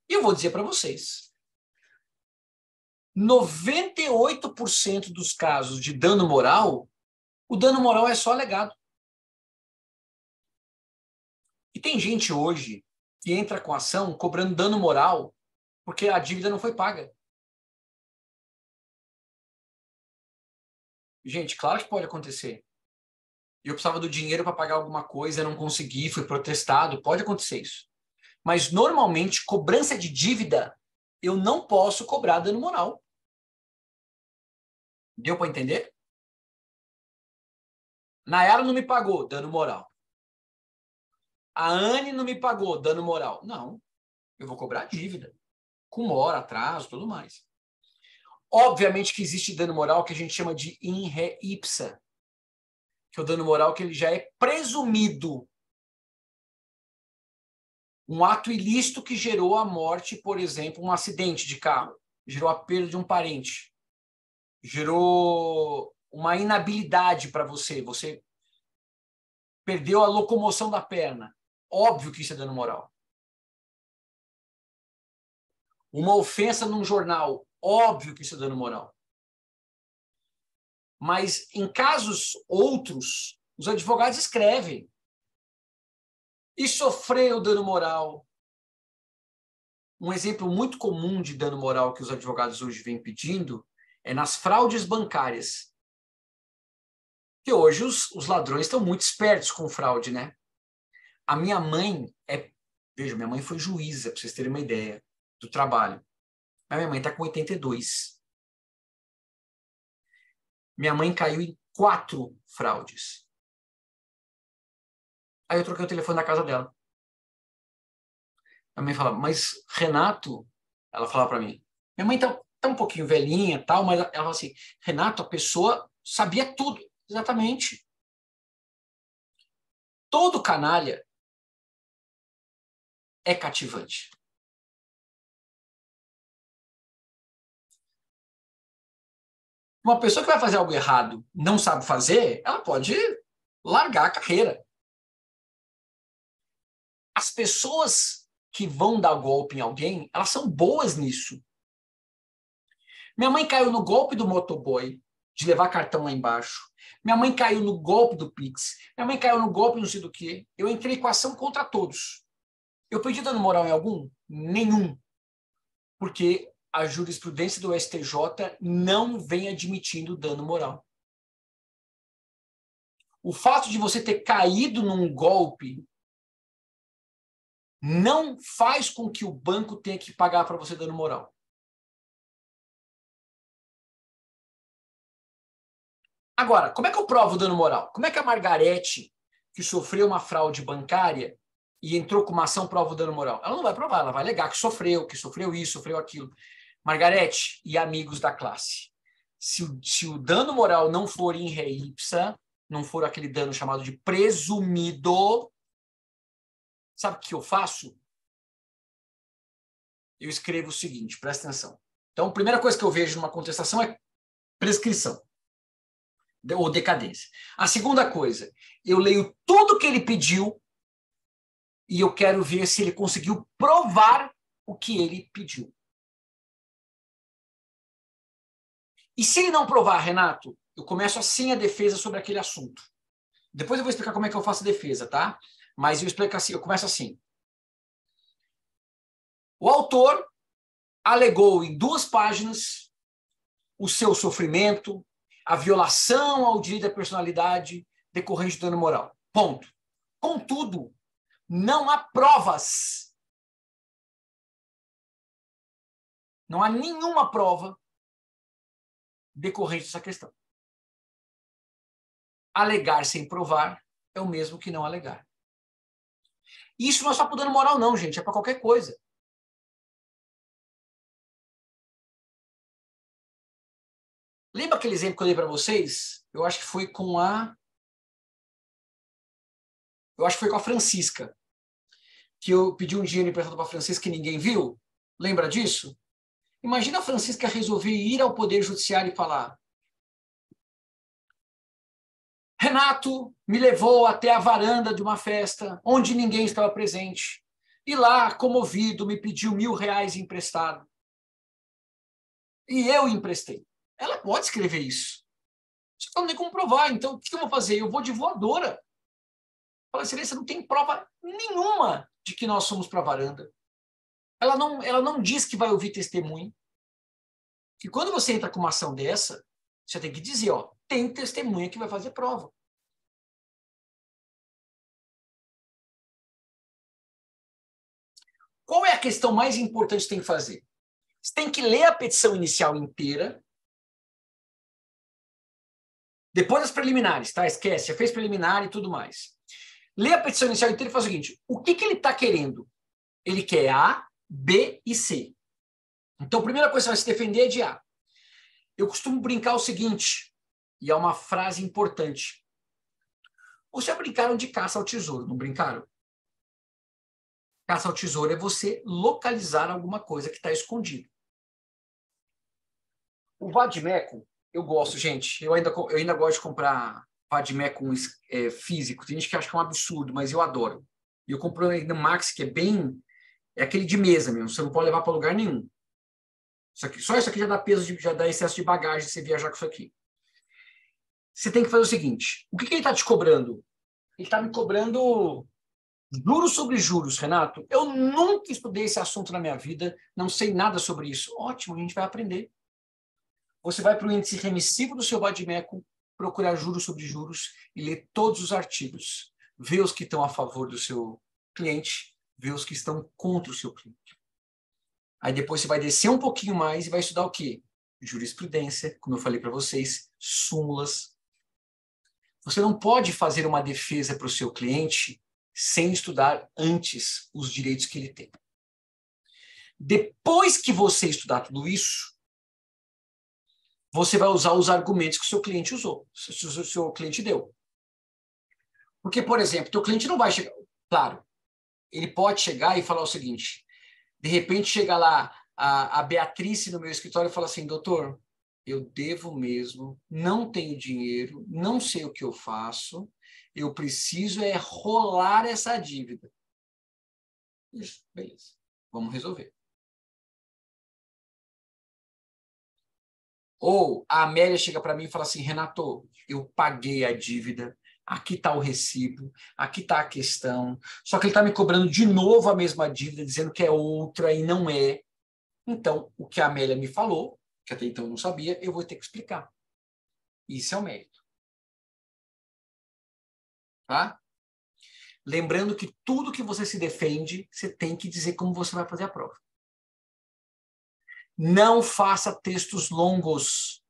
E eu vou dizer para vocês. 98% dos casos de dano moral, o dano moral é só alegado. E tem gente hoje que entra com ação cobrando dano moral porque a dívida não foi paga. Gente, claro que pode acontecer. Eu precisava do dinheiro para pagar alguma coisa, não consegui, fui protestado, pode acontecer isso. Mas, normalmente, cobrança de dívida, eu não posso cobrar dano moral. Deu para entender? Nayara não me pagou, dano moral. A Anne não me pagou, dano moral. Não, eu vou cobrar dívida. Com hora, atraso, tudo mais. Obviamente que existe dano moral que a gente chama de in re ipsa, que é o dano moral que ele já é presumido. Um ato ilícito que gerou a morte, por exemplo, um acidente de carro, gerou a perda de um parente, gerou uma inabilidade para você, você perdeu a locomoção da perna. Óbvio que isso é dano moral. Uma ofensa num jornal, óbvio que isso é dano moral. Mas em casos outros, os advogados escrevem. E sofreu dano moral. Um exemplo muito comum de dano moral que os advogados hoje vêm pedindo é nas fraudes bancárias. Que hoje os ladrões estão muito espertos com fraude, né? A minha mãe Veja, minha mãe foi juíza, para vocês terem uma ideia do trabalho. Mas minha mãe está com 82. Minha mãe caiu em 4 fraudes. Aí eu troquei o telefone da casa dela. A mãe fala, mas Renato, ela fala para mim, minha mãe tá um pouquinho velhinha, tal, mas ela fala assim, Renato, a pessoa sabia tudo, exatamente. Todo canalha é cativante. Uma pessoa que vai fazer algo errado, não sabe fazer, ela pode largar a carreira. As pessoas que vão dar golpe em alguém, elas são boas nisso. Minha mãe caiu no golpe do motoboy, de levar cartão lá embaixo. Minha mãe caiu no golpe do Pix. Minha mãe caiu no golpe não sei do quê. Eu entrei com ação contra todos. Eu pedi dano moral em algum? Nenhum. Porque a jurisprudência do STJ não vem admitindo dano moral. O fato de você ter caído num golpe não faz com que o banco tenha que pagar para você dano moral. Agora, como é que eu provo o dano moral? Como é que a Margarete, que sofreu uma fraude bancária e entrou com uma ação, prova o dano moral? Ela não vai provar, ela vai alegar que sofreu isso, sofreu aquilo. Margarete e amigos da classe, se o dano moral não for in re ipsa, não for aquele dano chamado de presumido, sabe o que eu faço? Eu escrevo o seguinte, presta atenção. Então, a primeira coisa que eu vejo numa contestação é prescrição ou decadência. A segunda coisa, eu leio tudo que ele pediu e eu quero ver se ele conseguiu provar o que ele pediu. E se ele não provar, Renato, eu começo assim a defesa sobre aquele assunto. Depois eu vou explicar como é que eu faço a defesa, tá? Mas eu explico assim, eu começo assim. O autor alegou em 2 páginas o seu sofrimento, a violação ao direito da personalidade decorrente do dano moral. Ponto. Contudo, não há provas. Não há nenhuma prova decorrente dessa questão. Alegar sem provar é o mesmo que não alegar. Isso não é só para o dano moral, não, gente. É para qualquer coisa. Lembra aquele exemplo que eu dei para vocês? Eu acho que foi com a Francisca. Que eu pedi um dinheiro emprestado para a Francisca que ninguém viu. Lembra disso? Imagina a Francisca resolver ir ao Poder Judiciário e falar: Renato me levou até a varanda de uma festa onde ninguém estava presente. E lá, comovido, me pediu R$1.000 emprestado. E eu emprestei. Ela pode escrever isso. Só que eu não tem como provar. Então, o que eu vou fazer? Eu vou de voadora. Fala, excelência, não tem prova nenhuma de que nós somos para a varanda. Ela não diz que vai ouvir testemunho. E quando você entra com uma ação dessa, você tem que dizer, ó, tem testemunha que vai fazer prova. Qual é a questão mais importante que você tem que fazer? Você tem que ler a petição inicial inteira, depois as preliminares, tá? Esquece, já fez preliminar e tudo mais. Lê a petição inicial inteira e faz o seguinte, o que ele está querendo? Ele quer A, B e C. Então, a primeira coisa que você vai se defender é de A. Eu costumo brincar o seguinte, e é uma frase importante. Vocês já brincaram de caça ao tesouro, não brincaram? Caça ao tesouro é você localizar alguma coisa que está escondida. O vade-mecum, eu gosto, gente. Eu ainda gosto de comprar vade-mecum físico. Tem gente que acha que é um absurdo, mas eu adoro. E eu compro no Max, que é aquele de mesa mesmo. Você não pode levar para lugar nenhum. Só isso aqui já dá peso, já dá excesso de bagagem se você viajar com isso aqui. Você tem que fazer o seguinte. O que ele está te cobrando? Ele está me cobrando juros sobre juros, Renato. Eu nunca estudei esse assunto na minha vida, não sei nada sobre isso. Ótimo, a gente vai aprender. Você vai para o índice remissivo do seu vade-mecum, procurar juros sobre juros e ler todos os artigos. Ver os que estão a favor do seu cliente, ver os que estão contra o seu cliente. Aí depois você vai descer um pouquinho mais e vai estudar o quê? Jurisprudência, como eu falei para vocês, súmulas. Você não pode fazer uma defesa para o seu cliente sem estudar antes os direitos que ele tem. Depois que você estudar tudo isso, você vai usar os argumentos que o seu cliente usou, o seu cliente deu. Porque, por exemplo, teu cliente não vai chegar... Claro, ele pode chegar e falar o seguinte, de repente chega lá a Beatriz no meu escritório e fala assim, doutor, eu devo mesmo, não tenho dinheiro, não sei o que eu faço, eu preciso é rolar essa dívida. Isso, beleza, vamos resolver. Ou a Amélia chega para mim e fala assim, Renato, eu paguei a dívida, aqui está o recibo, aqui está a questão, só que ele está me cobrando de novo a mesma dívida, dizendo que é outra e não é. Então, o que a Amélia me falou, que até então eu não sabia, eu vou ter que explicar. Isso é o mérito. Tá? Lembrando que tudo que você se defende, você tem que dizer como você vai fazer a prova. Não faça textos longos.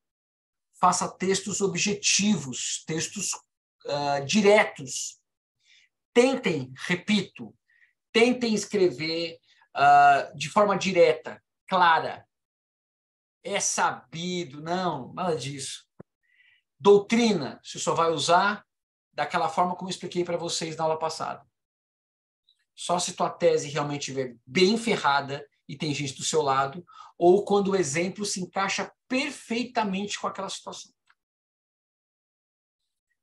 Faça textos objetivos, textos diretos. Tentem, repito, tentem escrever de forma direta, clara. É sabido, não, nada disso. Doutrina, você só vai usar daquela forma como eu expliquei para vocês na aula passada. Só se tua tese realmente estiver bem ferrada e tem gente do seu lado, ou quando o exemplo se encaixa perfeitamente com aquela situação.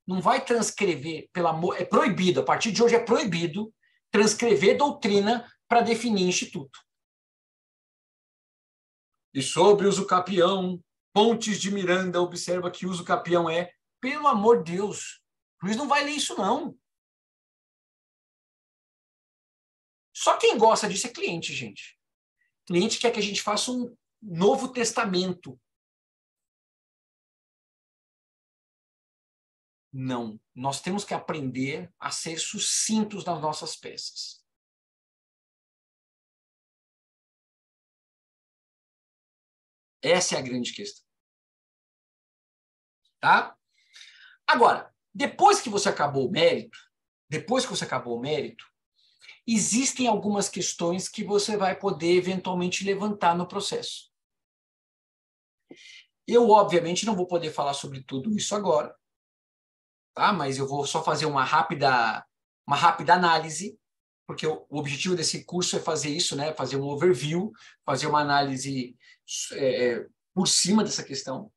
Não vai transcrever, pelo amor, é proibido, a partir de hoje é proibido transcrever doutrina para definir instituto. E sobre uso capião, Pontes de Miranda observa que uso capião é, pelo amor de Deus, o juiz não vai ler isso não. Só quem gosta disso é cliente, gente. Cliente quer que a gente faça um Novo Testamento. Não. Nós temos que aprender a ser sucintos nas nossas peças. Essa é a grande questão. Tá? Agora, depois que você acabou o mérito, existem algumas questões que você vai poder eventualmente levantar no processo. Eu, obviamente, não vou poder falar sobre tudo isso agora, tá? Mas eu vou só fazer uma rápida análise, porque o objetivo desse curso é fazer isso, né? Fazer um overview, fazer uma análise por cima dessa questão.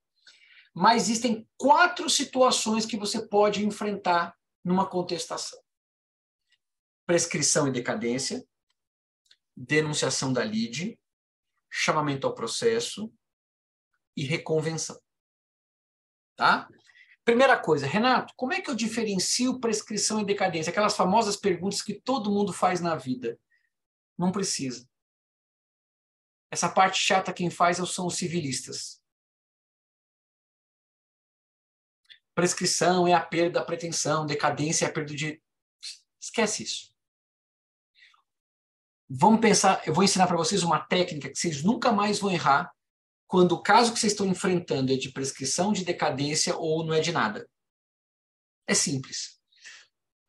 Mas existem 4 situações que você pode enfrentar numa contestação. Prescrição e decadência, denunciação da lide, chamamento ao processo e reconvenção. Tá? Primeira coisa, Renato, como é que eu diferencio prescrição e decadência? Aquelas famosas perguntas que todo mundo faz na vida. Não precisa. Essa parte chata quem faz são os civilistas. Prescrição é a perda da pretensão, decadência é a perda de... Esquece isso. Vamos pensar, eu vou ensinar para vocês uma técnica que vocês nunca mais vão errar quando o caso que vocês estão enfrentando é de prescrição, de decadência ou não é de nada. É simples.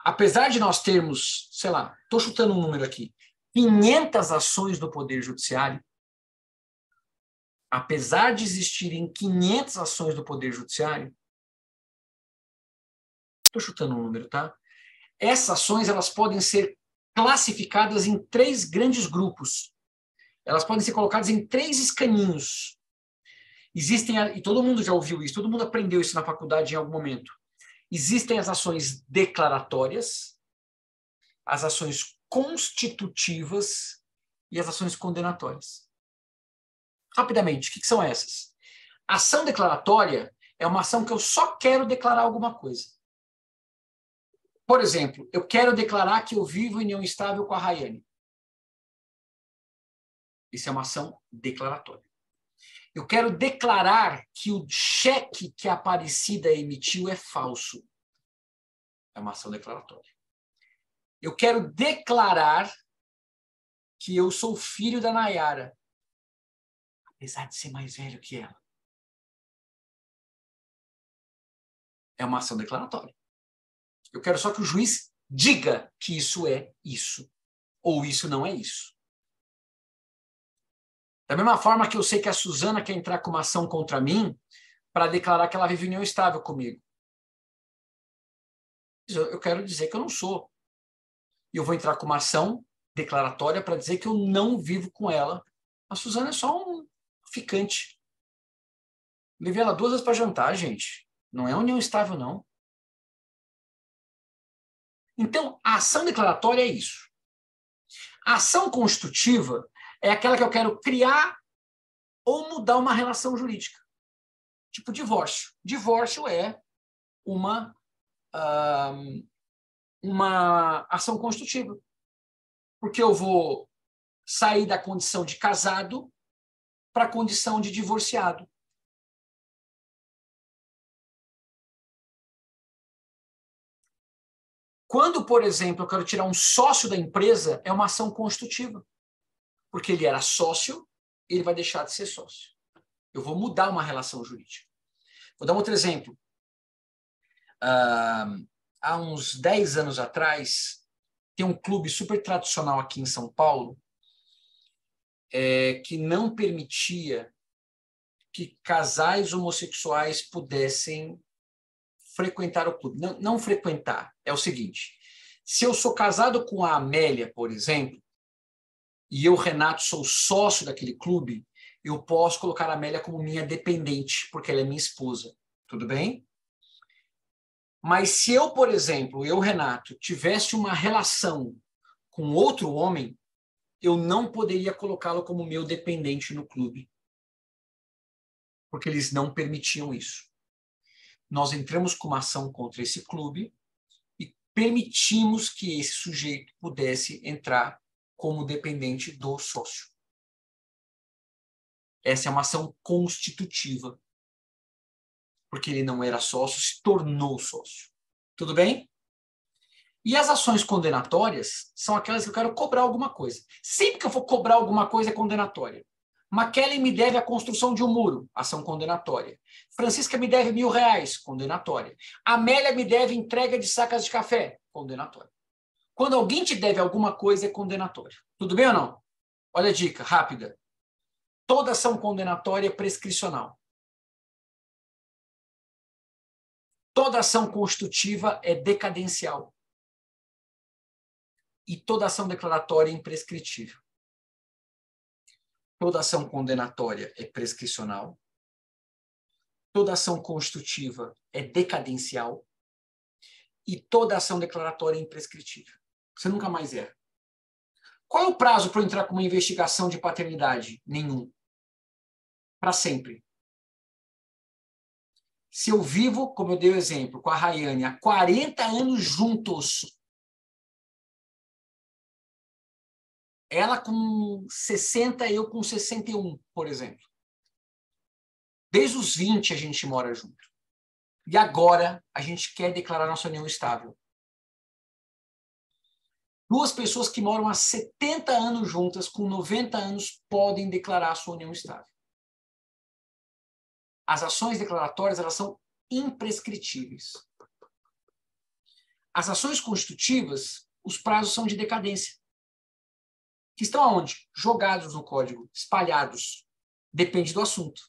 Apesar de nós termos, sei lá, estou chutando um número aqui, 500 ações do Poder Judiciário, apesar de existirem 500 ações do Poder Judiciário, estou chutando um número, tá? Essas ações elas podem ser classificadas em 3 grandes grupos. Elas podem ser colocadas em 3 escaninhos. Existem, e todo mundo já ouviu isso, todo mundo aprendeu isso na faculdade em algum momento. Existem as ações declaratórias, as ações constitutivas e as ações condenatórias. Rapidamente, o que são essas? A ação declaratória é uma ação que eu só quero declarar alguma coisa. Por exemplo, eu quero declarar que eu vivo em união estável com a Rayane. Isso é uma ação declaratória. Eu quero declarar que o cheque que a Aparecida emitiu é falso. É uma ação declaratória. Eu quero declarar que eu sou filho da Nayara. apesar de ser mais velho que ela. É uma ação declaratória. Eu quero só que o juiz diga que isso é isso, ou isso não é isso. Da mesma forma que eu sei que a Suzana quer entrar com uma ação contra mim para declarar que ela vive em união estável comigo. Eu quero dizer que eu não sou. E eu vou entrar com uma ação declaratória para dizer que eu não vivo com ela. A Suzana é só um ficante. Levei ela 2 vezes para jantar, gente. Não é união estável, não. Então, a ação declaratória é isso. A ação constitutiva é aquela que eu quero criar ou mudar uma relação jurídica. Tipo divórcio. Divórcio é uma ação constitutiva. Porque eu vou sair da condição de casado para a condição de divorciado. Quando, por exemplo, eu quero tirar um sócio da empresa, é uma ação constitutiva. Porque ele era sócio, ele vai deixar de ser sócio. Eu vou mudar uma relação jurídica. Vou dar um outro exemplo. Há uns 10 anos atrás, tem um clube super tradicional aqui em São Paulo que não permitia que casais homossexuais pudessem frequentar o clube. Não frequentar. É o seguinte, se eu sou casado com a Amélia, por exemplo, e eu, Renato, sou sócio daquele clube, eu posso colocar a Amélia como minha dependente, porque ela é minha esposa. Tudo bem? Mas se eu, por exemplo, eu, Renato, tivesse uma relação com outro homem, eu não poderia colocá-lo como meu dependente no clube. Porque eles não permitiam isso. Nós entramos com uma ação contra esse clube e permitimos que esse sujeito pudesse entrar como dependente do sócio. Essa é uma ação constitutiva. Porque ele não era sócio, se tornou sócio. Tudo bem? E as ações condenatórias são aquelas que eu quero cobrar alguma coisa. Sempre que eu for cobrar alguma coisa é condenatória. McKellen me deve a construção de um muro, ação condenatória. Francisca me deve R$1.000, condenatória. Amélia me deve entrega de sacas de café, condenatória. Quando alguém te deve alguma coisa, é condenatório. Tudo bem ou não? Olha a dica, rápida. Toda ação condenatória é prescricional. Toda ação constitutiva é decadencial. E toda ação declaratória é imprescritível. Toda ação condenatória é prescricional. Toda ação constitutiva é decadencial. E toda ação declaratória é imprescritível. Você nunca mais erra. Qual é o prazo para eu entrar com uma investigação de paternidade? Nenhum. Para sempre. Se eu vivo, como eu dei o exemplo, com a Rayane, há 40 anos juntos, ela com 60, eu com 61, por exemplo. Desde os 20 a gente mora junto. E agora a gente quer declarar nossa união estável. 2 pessoas que moram há 70 anos juntas, com 90 anos, podem declarar sua união estável. As ações declaratórias, elas são imprescritíveis. As ações constitutivas, os prazos são de decadência. Que estão aonde? Jogados no código, espalhados. Depende do assunto.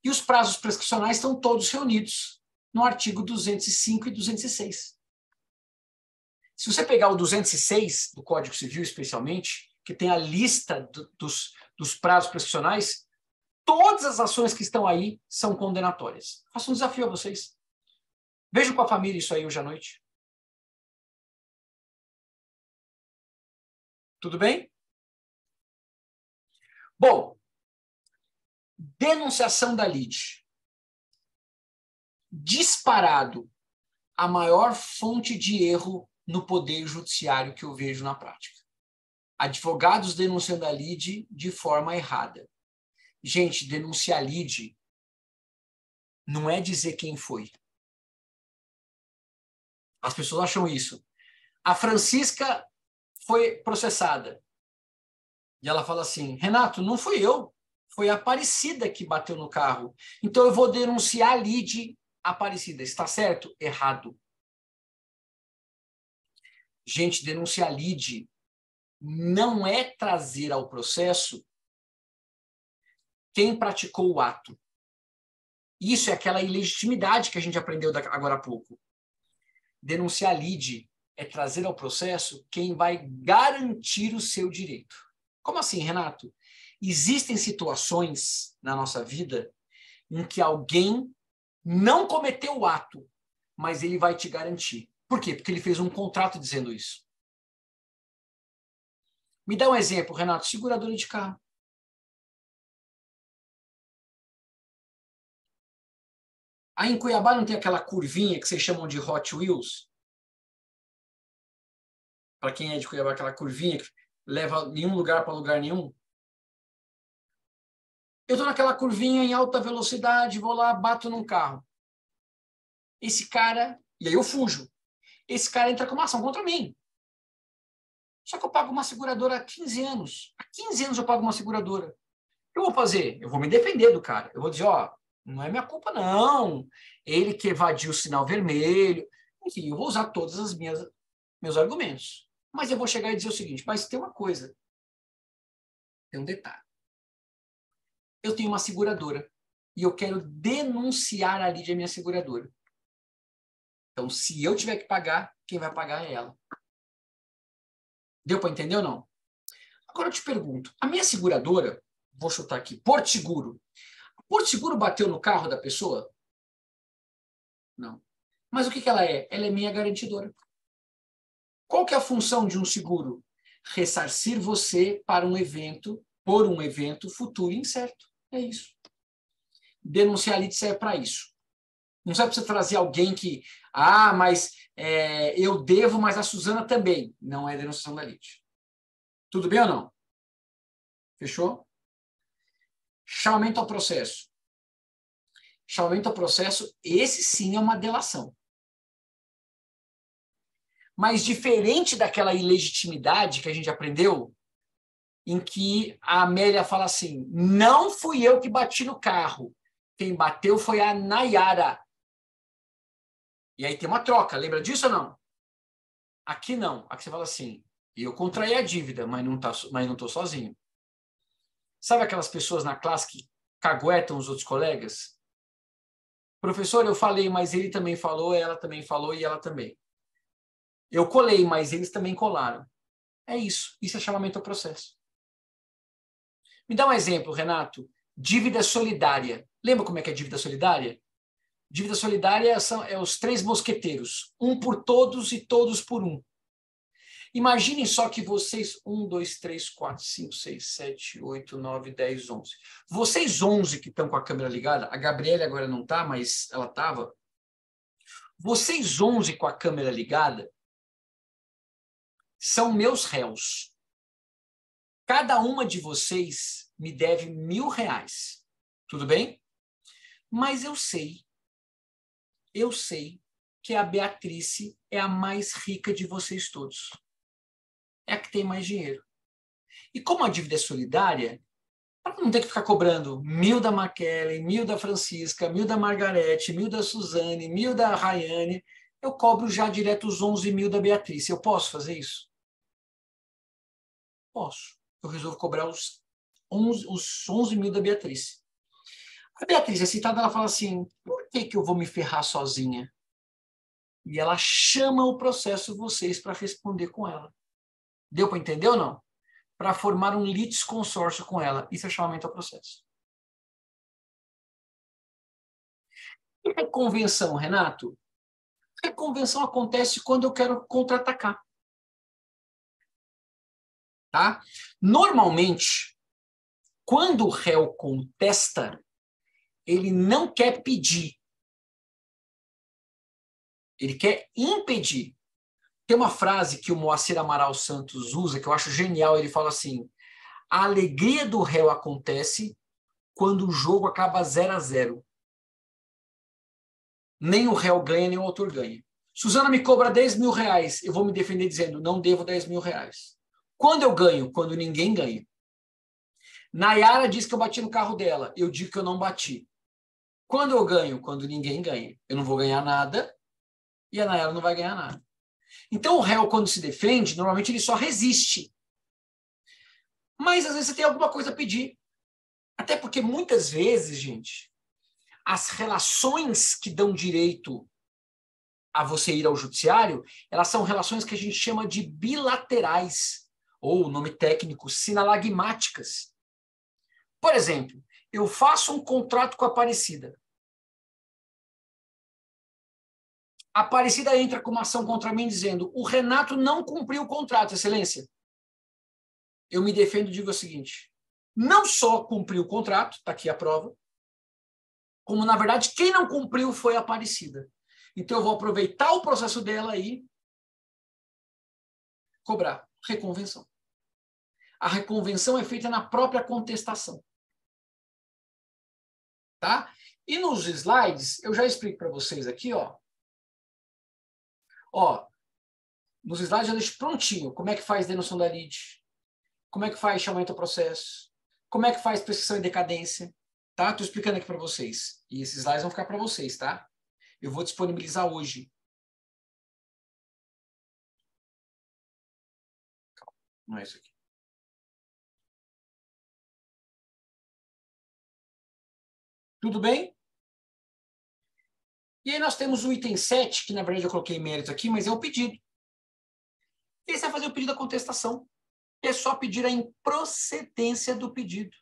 E os prazos prescricionais estão todos reunidos no artigo 205 e 206. Se você pegar o 206 do Código Civil, especialmente, que tem a lista dos prazos prescricionais, todas as ações que estão aí são condenatórias. Faço um desafio a vocês. Vejam com a família isso aí hoje à noite. Tudo bem? Bom, denunciação da lide. Disparado a maior fonte de erro no poder judiciário que eu vejo na prática. Advogados denunciando a lide de forma errada. Gente, denunciar a lide não é dizer quem foi. As pessoas acham isso. A Francisca foi processada. E ela fala assim, Renato, não fui eu. Foi a Aparecida que bateu no carro. Então, eu vou denunciar a Lide Aparecida. Está certo? Errado. Gente, denunciar a Lide não é trazer ao processo quem praticou o ato. Isso é aquela ilegitimidade que a gente aprendeu agora há pouco. Denunciar a Lide é trazer ao processo quem vai garantir o seu direito. Como assim, Renato? Existem situações na nossa vida em que alguém não cometeu o ato, mas ele vai te garantir. Por quê? Porque ele fez um contrato dizendo isso. Me dá um exemplo, Renato, seguradora de carro. Aí em Cuiabá não tem aquela curvinha que vocês chamam de Hot Wheels? Para quem é de Cuiabá, aquela curvinha que leva nenhum lugar para lugar nenhum. Eu estou naquela curvinha em alta velocidade, vou lá, bato num carro. Esse cara, e aí eu fujo. Esse cara entra com uma ação contra mim. Só que eu pago uma seguradora há 15 anos. Há 15 anos eu pago uma seguradora. O que eu vou fazer? Eu vou me defender do cara. Eu vou dizer, ó, não é minha culpa, não. Ele que evadiu o sinal vermelho. Enfim, eu vou usar todos os meus argumentos. Mas eu vou chegar e dizer o seguinte, mas tem uma coisa. Tem um detalhe. Eu tenho uma seguradora e eu quero denunciar a Lide a minha seguradora. Então, se eu tiver que pagar, quem vai pagar é ela. Deu para entender ou não? Agora eu te pergunto, a minha seguradora, vou chutar aqui, Porto Seguro. Porto Seguro bateu no carro da pessoa? Não. Mas o que ela é? Ela é minha garantidora. Qual que é a função de um seguro? Ressarcir você para um evento, por um evento futuro incerto. É isso. Denunciar a Lide serve para isso. Não serve para você trazer alguém que, mas eu devo, mas a Suzana também. Não é denunciação da Lide. Tudo bem ou não? Fechou? Chamamento ao processo. Chamamento ao processo, esse sim é uma delação. Mas diferente daquela ilegitimidade que a gente aprendeu, em que a Amélia fala assim, não fui eu que bati no carro, quem bateu foi a Nayara. E aí tem uma troca, lembra disso ou não? Aqui não, aqui você fala assim, eu contraí a dívida, mas não estou sozinho. Sabe aquelas pessoas na classe que caguetam os outros colegas? Professor, eu falei, mas ele também falou, ela também falou e ela também. Eu colei, mas eles também colaram. É isso. Isso é chamamento ao processo. Me dá um exemplo, Renato. Dívida solidária. Lembra como é que é dívida solidária? Dívida solidária são os 3 mosqueteiros. Um por todos e todos por um. Imaginem só que vocês... 1, 2, 3, 4, 5, 6, 7, 8, 9, 10, 11. Vocês 11 que estão com a câmera ligada, a Gabriela agora não está, mas ela estava. Vocês 11 com a câmera ligada são meus réus. Cada uma de vocês me deve R$1.000. Tudo bem? Mas eu sei que a Beatrice é a mais rica de vocês todos. É a que tem mais dinheiro. E como a dívida é solidária, para não ter que ficar cobrando 1.000 da Maquelen, 1.000 da Francisca, 1.000 da Margarete, 1.000 da Suzane, 1.000 da Rayane, eu cobro já direto os 11.000 da Beatrice. Eu posso fazer isso? Posso. Eu resolvo cobrar os 11.000 da Beatrice. A Beatriz é citada, ela fala assim, por que eu vou me ferrar sozinha? E ela chama o processo vocês para responder com ela. Deu para entender ou não? Para formar um litisconsórcio com ela. Isso é chamamento ao processo. E a convenção, Renato? A convenção acontece quando eu quero contra-atacar. Tá? Normalmente, quando o réu contesta, ele não quer pedir. Ele quer impedir. Tem uma frase que o Moacir Amaral Santos usa, que eu acho genial, ele fala assim, a alegria do réu acontece quando o jogo acaba 0-0. Nem o réu ganha, nem o autor ganha. Suzana me cobra R$10.000, eu vou me defender dizendo, não devo R$10.000. Quando eu ganho? Quando ninguém ganha. Nayara diz que eu bati no carro dela. Eu digo que eu não bati. Quando eu ganho? Quando ninguém ganha. Eu não vou ganhar nada e a Nayara não vai ganhar nada. Então, o réu, quando se defende, normalmente ele só resiste. Mas, às vezes, você tem alguma coisa a pedir. Até porque, muitas vezes, gente, as relações que dão direito a você ir ao judiciário, elas são relações que a gente chama de bilaterais, ou, nome técnico, sinalagmáticas. Por exemplo, eu faço um contrato com a Aparecida. A Aparecida entra com uma ação contra mim dizendo: o Renato não cumpriu o contrato, Excelência. Eu me defendo e digo o seguinte: não só cumpriu o contrato, está aqui a prova, como, na verdade, quem não cumpriu foi a Aparecida. Então, eu vou aproveitar o processo dela e cobrar reconvenção. A reconvenção é feita na própria contestação. Tá? E nos slides, eu já explico para vocês aqui, ó. Ó, nos slides eu deixo prontinho como é que faz denoção da lide, como é que faz chamamento ao processo, como é que faz prescrição e decadência, tá? Estou explicando aqui para vocês. E esses slides vão ficar para vocês, tá? Eu vou disponibilizar hoje. Calma, não é isso aqui. Tudo bem? E aí nós temos o item 7, que na verdade eu coloquei mérito aqui, mas é o pedido. E aí você vai fazer o pedido da contestação. É só pedir a improcedência do pedido.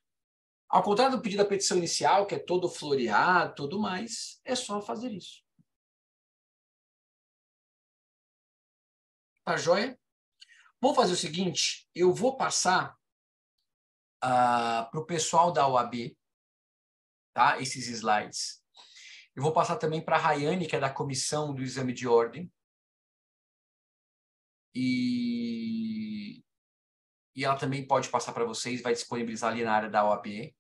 Ao contrário do pedido da petição inicial, que é todo floreado, tudo mais, é só fazer isso. Tá joia? Vamos fazer o seguinte, eu vou passar para o pessoal da OAB, tá? Esses slides. Eu vou passar também para a Rayane, que é da comissão do exame de ordem. E ela também pode passar para vocês, vai disponibilizar ali na área da OAB.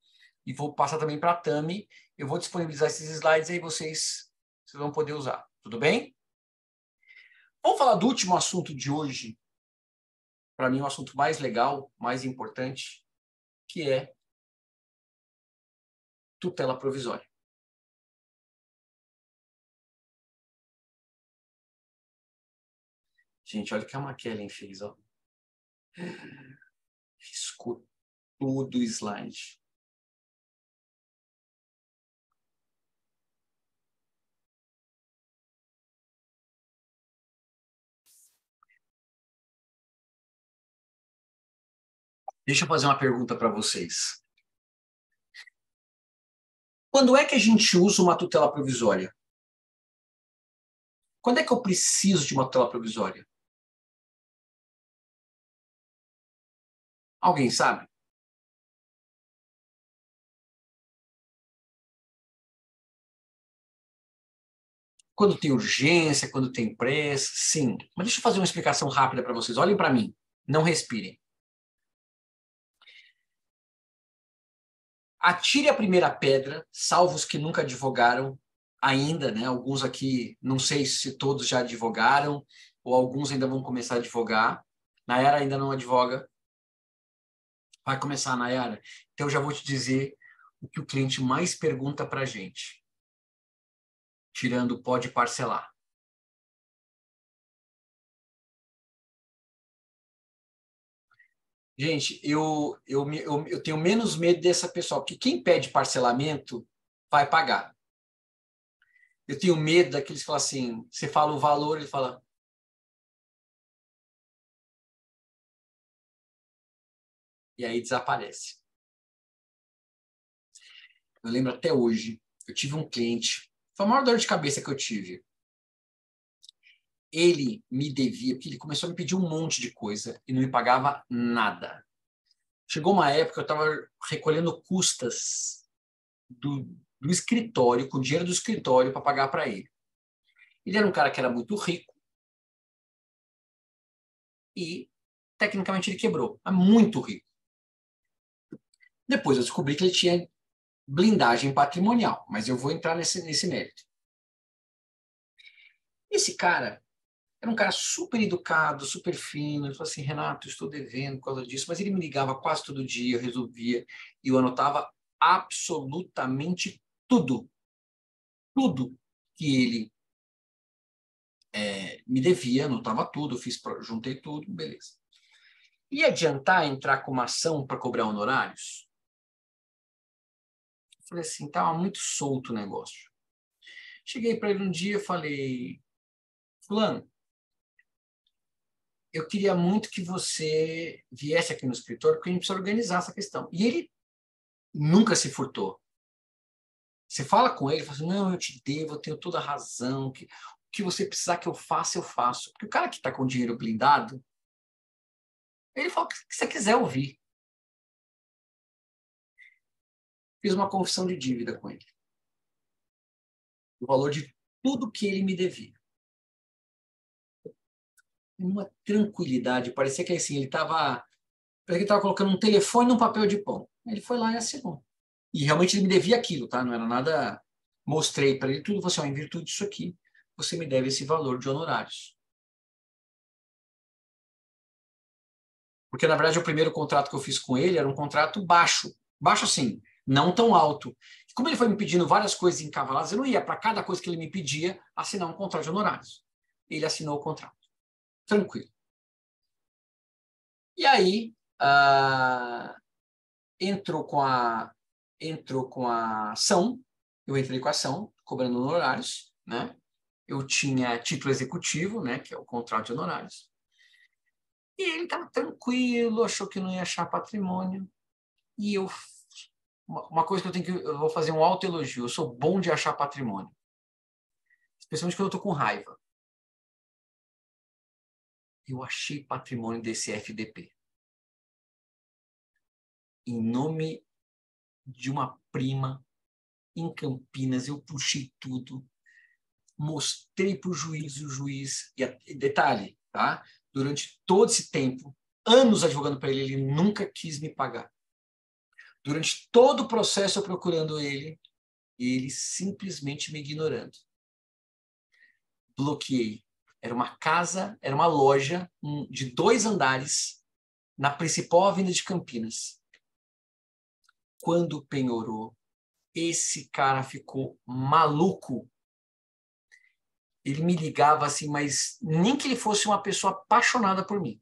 E vou passar também para a Tami. Eu vou disponibilizar esses slides aí, vocês vão poder usar. Tudo bem? Vamos falar do último assunto de hoje. Para mim, o assunto mais legal, mais importante, que é tutela provisória. Gente, olha o que a McKellen fez, ó. Riscou tudo o slide. Deixa eu fazer uma pergunta para vocês. Quando é que a gente usa uma tutela provisória? Quando é que eu preciso de uma tutela provisória? Alguém sabe? Quando tem urgência, quando tem pressa, sim. Mas deixa eu fazer uma explicação rápida para vocês. Olhem para mim. Não respirem. Atire a primeira pedra, salvo os que nunca advogaram ainda, né? Alguns aqui, não sei se todos já advogaram, ou alguns ainda vão começar a advogar. Nayara ainda não advoga. Vai começar, Nayara. Então, eu já vou te dizer o que o cliente mais pergunta para a gente. Tirando pode parcelar. Gente, eu tenho menos medo dessa pessoa, porque quem pede parcelamento vai pagar. Eu tenho medo daqueles que falam assim, você fala o valor, ele fala... E aí desaparece. Eu lembro até hoje, eu tive um cliente, foi a maior dor de cabeça que eu tive. Ele me devia, porque ele começou a me pedir um monte de coisa e não me pagava nada. Chegou uma época, eu estava recolhendo custas do escritório, com o dinheiro do escritório para pagar para ele. Ele era um cara que era muito rico e, tecnicamente, ele quebrou. Era muito rico. Depois eu descobri que ele tinha blindagem patrimonial, mas eu vou entrar nesse mérito. Esse cara Era um cara super educado, super fino. Ele falou assim, Renato, estou devendo por causa disso. Mas ele me ligava quase todo dia, eu resolvia. E eu anotava absolutamente tudo. Tudo que ele me devia, anotava tudo, juntei tudo, beleza. Ia adiantar entrar com uma ação para cobrar honorários? Eu falei assim, estava muito solto o negócio. Cheguei para ele um dia e falei, fulano, eu queria muito que você viesse aqui no escritório, porque a gente precisa organizar essa questão. E ele nunca se furtou. Você fala com ele, fala assim, não, eu te devo, eu tenho toda a razão, o que você precisar que eu faça, eu faço. Porque o cara que está com o dinheiro blindado, ele fala o que você quiser ouvir. Fiz uma confissão de dívida com ele. O valor de tudo que ele me devia. Uma tranquilidade, parecia que assim, ele estava colocando um telefone num papel de pão. Ele foi lá e assinou. E realmente ele me devia aquilo, tá? Não era nada... Mostrei para ele tudo, você, em virtude disso aqui, você me deve esse valor de honorários. Porque, na verdade, o primeiro contrato que eu fiz com ele era um contrato baixo. Baixo, assim, não tão alto. Como ele foi me pedindo várias coisas encavaladas, eu não ia, para cada coisa que ele me pedia, assinar um contrato de honorários. Ele assinou o contrato. Tranquilo. E aí, entrou com a ação, eu entrei com a ação, cobrando honorários, né? Eu tinha título executivo, né, que é o contrato de honorários. E ele estava tranquilo, achou que não ia achar patrimônio. E uma coisa que eu vou fazer um autoelogio, eu sou bom de achar patrimônio. Especialmente quando eu estou com raiva. Eu achei patrimônio desse FDP. Em nome de uma prima em Campinas, eu puxei tudo, mostrei para o juiz, e detalhe, tá? Durante todo esse tempo, anos advogando para ele, ele nunca quis me pagar. Durante todo o processo eu procurando ele simplesmente me ignorando. Bloqueei. Era uma casa, era uma loja de 2 andares na principal avenida de Campinas. Quando penhorou, esse cara ficou maluco. Ele me ligava assim, mas nem que ele fosse uma pessoa apaixonada por mim.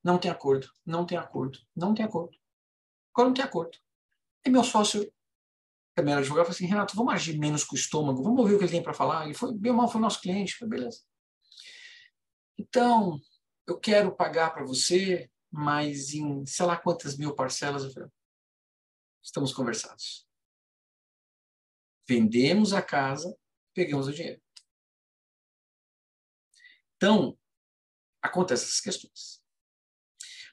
Não tem acordo, não tem acordo, não tem acordo. Agora não tem acordo. E meu sócio, também era advogado, falou assim, Renato, vamos agir menos com o estômago, vamos ouvir o que ele tem para falar. Ele foi, bem ou mal, foi nosso cliente, foi beleza. Então, eu quero pagar para você, mas em sei lá quantas mil parcelas. Eu falei, estamos conversados. Vendemos a casa, pegamos o dinheiro. Então, acontecem essas questões.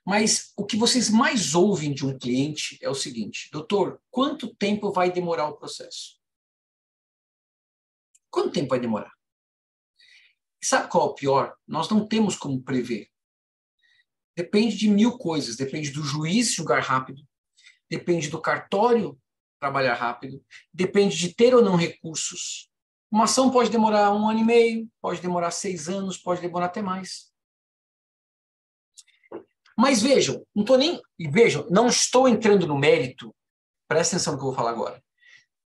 Mas o que vocês mais ouvem de um cliente é o seguinte, doutor, quanto tempo vai demorar o processo? Quanto tempo vai demorar? E sabe qual é o pior? Nós não temos como prever. Depende de 1000 coisas. Depende do juiz julgar rápido, depende do cartório trabalhar rápido, depende de ter ou não recursos. Uma ação pode demorar 1 ano e meio, pode demorar 6 anos, pode demorar até mais. Mas vejam, não estou entrando no mérito, presta atenção no que eu vou falar agora.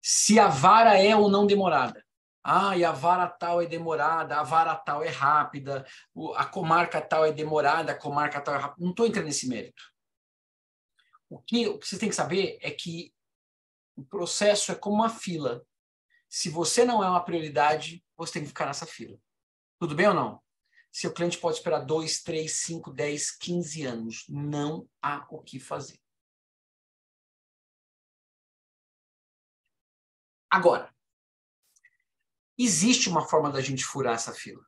Se a vara é ou não demorada. E a vara tal é demorada, a vara tal é rápida, a comarca tal é demorada, a comarca tal é rápida. Não estou entrando nesse mérito. O que vocês têm que saber é que o processo é como uma fila. Se você não é uma prioridade, você tem que ficar nessa fila. Tudo bem ou não? Seu cliente pode esperar 2, 3, 5, 10, 15 anos. Não há o que fazer. Agora, existe uma forma da gente furar essa fila.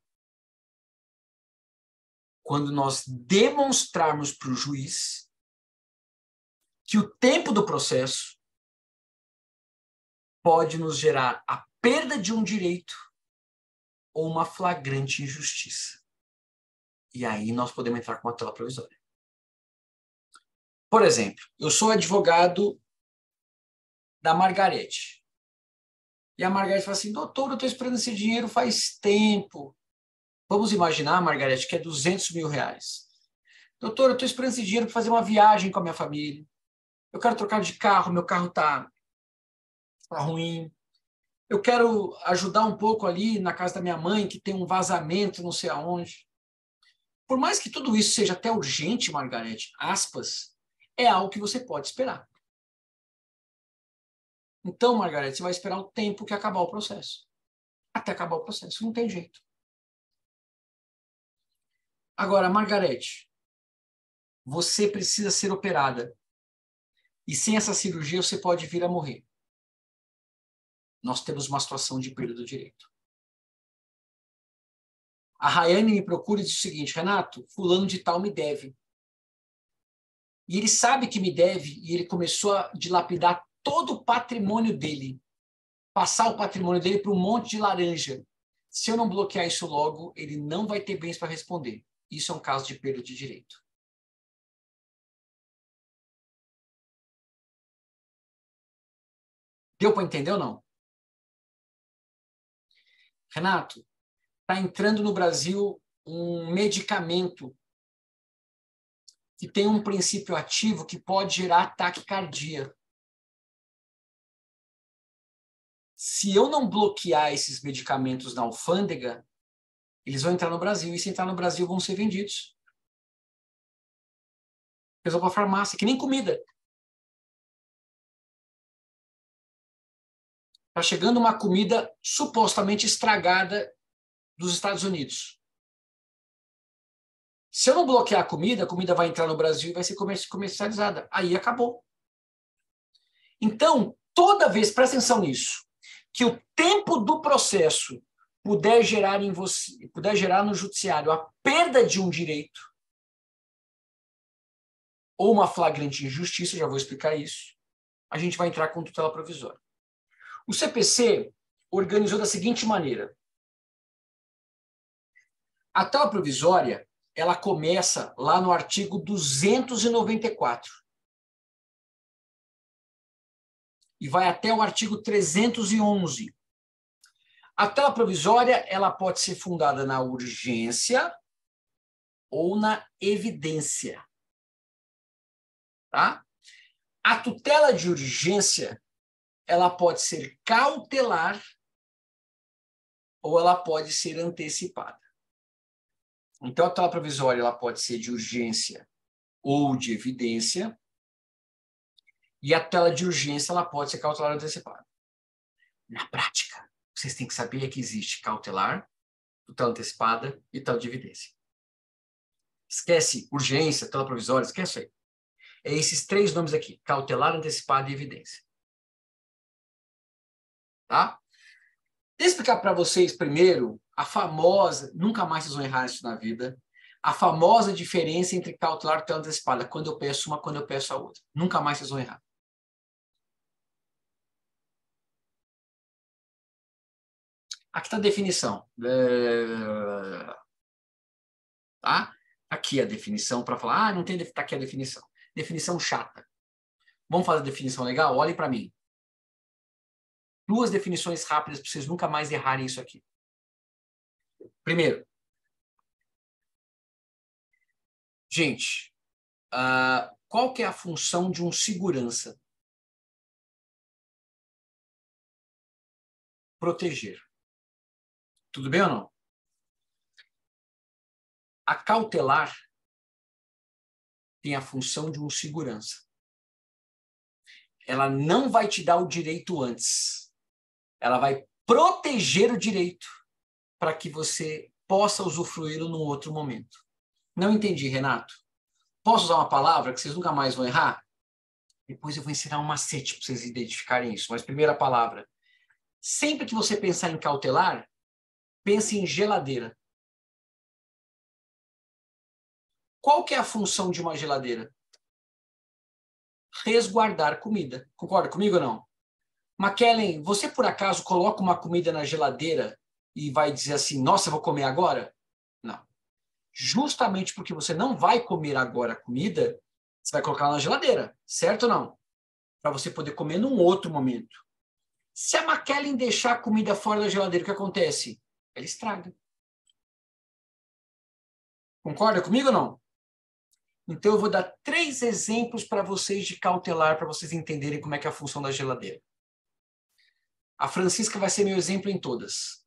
Quando nós demonstrarmos para o juiz que o tempo do processo pode nos gerar a perda de um direito ou uma flagrante injustiça. E aí nós podemos entrar com uma tutela provisória. Por exemplo, eu sou advogado da Margarete. E a Margarete fala assim, doutor, eu estou esperando esse dinheiro faz tempo. Vamos imaginar, Margarete, que é 200 mil reais. Doutor, eu estou esperando esse dinheiro para fazer uma viagem com a minha família. Eu quero trocar de carro, meu carro está ruim. Eu quero ajudar um pouco ali na casa da minha mãe, que tem um vazamento, não sei aonde. Por mais que tudo isso seja até urgente, Margarete, aspas, é algo que você pode esperar. Então, Margarete, você vai esperar o tempo que acabar o processo. Até acabar o processo, não tem jeito. Agora, Margarete, você precisa ser operada. E sem essa cirurgia, você pode vir a morrer. Nós temos uma situação de perda do direito. A Rayane me procura e diz o seguinte, Renato, fulano de tal me deve. E ele sabe que me deve e ele começou a dilapidar todo o patrimônio dele. Passar o patrimônio dele para um monte de laranja. Se eu não bloquear isso logo, ele não vai ter bens para responder. Isso é um caso de perda de direito. Deu para entender ou não? Renato, está entrando no Brasil um medicamento que tem um princípio ativo que pode gerar taquicardia. Se eu não bloquear esses medicamentos na alfândega, eles vão entrar no Brasil. E se entrar no Brasil, vão ser vendidos. Eles vão para a farmácia, que nem comida. Está chegando uma comida supostamente estragada dos Estados Unidos. Se eu não bloquear a comida vai entrar no Brasil e vai ser comercializada. Aí acabou. Então, toda vez, presta atenção nisso, que o tempo do processo puder gerar em você, puder gerar no judiciário a perda de um direito ou uma flagrante injustiça, já vou explicar isso, a gente vai entrar com tutela provisória. O CPC organizou da seguinte maneira. A tutela provisória, ela começa lá no artigo 294 e vai até o artigo 311. A tutela provisória, ela pode ser fundada na urgência ou na evidência. Tá? A tutela de urgência, ela pode ser cautelar ou ela pode ser antecipada. Então, a tutela provisória, ela pode ser de urgência ou de evidência, e a tutela de urgência, ela pode ser cautelar ou antecipada. Na prática, vocês têm que saber que existe cautelar, tutela antecipada e tutela de evidência. Esquece urgência, tutela provisória, esquece aí. É esses três nomes aqui, cautelar, antecipada e evidência. Tá? Deixa eu explicar para vocês primeiro a famosa, nunca mais vocês vão errar isso na vida, a famosa diferença entre cautelar e tutela antecipada, quando eu peço uma, quando eu peço a outra. Nunca mais vocês vão errar. Aqui está a definição. Tá? Aqui a definição para falar, não tem, está aqui a definição. Definição chata. Vamos fazer a definição legal? Olhem para mim. Duas definições rápidas para vocês nunca mais errarem isso aqui. Primeiro, gente, qual que é a função de um segurança? Proteger. Tudo bem ou não? A cautelar tem a função de um segurança. Ela não vai te dar o direito antes. Ela vai proteger o direito para que você possa usufruí-lo num outro momento. Não entendi, Renato. Posso usar uma palavra que vocês nunca mais vão errar? Depois eu vou ensinar um macete para vocês identificarem isso. Mas primeira palavra. Sempre que você pensar em cautelar, pense em geladeira. Qual que é a função de uma geladeira? Resguardar comida. Concorda comigo ou não? McKellen, você por acaso coloca uma comida na geladeira e vai dizer assim, nossa, eu vou comer agora? Não. Justamente porque você não vai comer agora a comida, você vai colocar ela na geladeira, certo ou não? Para você poder comer num outro momento. Se a McKellen deixar a comida fora da geladeira, o que acontece? Ela estraga. Concorda comigo ou não? Então, eu vou dar 3 exemplos para vocês de cautelar, para vocês entenderem como é que é a função da geladeira. A Francisca vai ser meu exemplo em todas.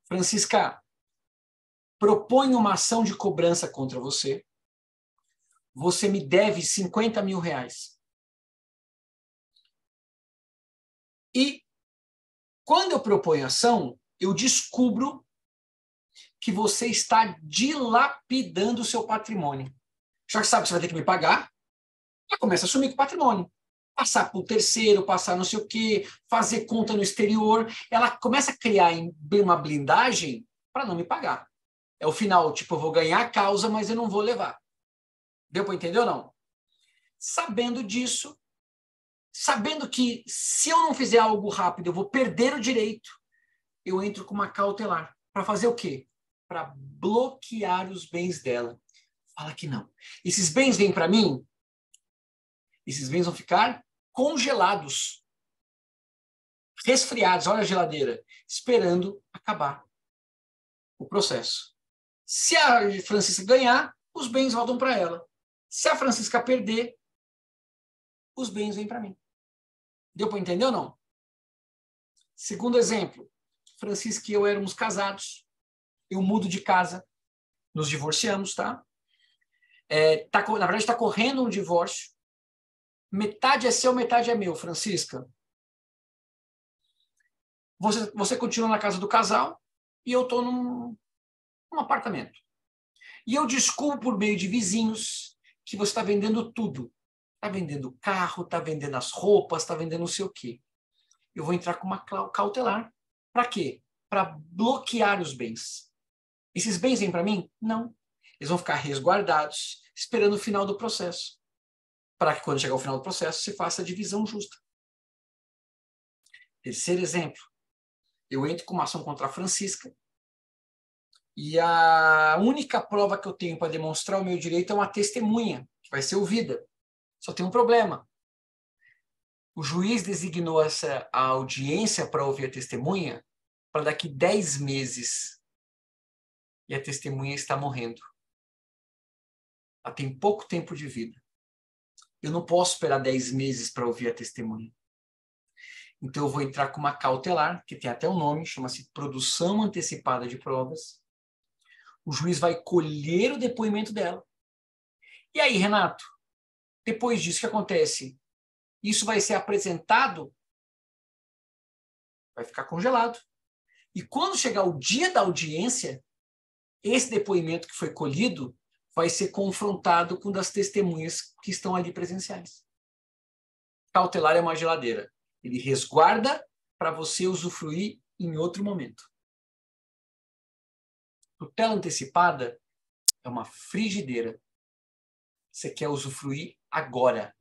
Francisca, propõe uma ação de cobrança contra você. Você me deve 50 mil reais. E, quando eu proponho ação, eu descubro que você está dilapidando o seu patrimônio. Já que sabe que você vai ter que me pagar, ela começa a sumir com o patrimônio. Passar para o terceiro, passar não sei o quê, fazer conta no exterior. Ela começa a criar uma blindagem para não me pagar. É o final, tipo, eu vou ganhar a causa, mas eu não vou levar. Deu para entender ou não? Sabendo disso, sabendo que se eu não fizer algo rápido, eu vou perder o direito, eu entro com uma cautelar. Para fazer o quê? Para bloquear os bens dela. Fala que não. Esses bens vêm para mim? Esses bens vão ficar congelados, resfriados, olha a geladeira, esperando acabar o processo. Se a Francisca ganhar, os bens voltam para ela. Se a Francisca perder, os bens vêm para mim. Deu para entender ou não? Segundo exemplo, Francisca e eu éramos casados. Eu mudo de casa, nos divorciamos, tá? Na verdade, está correndo um divórcio. Metade é seu, metade é meu, Francisca. Você continua na casa do casal e eu estou num apartamento. E eu descubro por meio de vizinhos que você está vendendo tudo. Está vendendo carro, está vendendo as roupas, está vendendo não sei o quê. Eu vou entrar com uma cautelar. Para quê? Para bloquear os bens. Esses bens vêm para mim? Não. Eles vão ficar resguardados, esperando o final do processo. Para que quando chegar o final do processo, se faça a divisão justa. Terceiro exemplo. Eu entro com uma ação contra a Francisca e a única prova que eu tenho para demonstrar o meu direito é uma testemunha, que vai ser ouvida. Só tem um problema. O juiz designou a audiência para ouvir a testemunha para daqui 10 meses. E a testemunha está morrendo. Ela tem pouco tempo de vida. Eu não posso esperar 10 meses para ouvir a testemunha. Então, eu vou entrar com uma cautelar, que tem até um nome, chama-se produção antecipada de provas. O juiz vai colher o depoimento dela. E aí, Renato, depois disso, o que acontece? Isso vai ser apresentado, vai ficar congelado. E quando chegar o dia da audiência, esse depoimento que foi colhido vai ser confrontado com das testemunhas que estão ali presenciais. Cautelar é uma geladeira. Ele resguarda para você usufruir em outro momento. Tutela antecipada é uma frigideira. Você quer usufruir agora.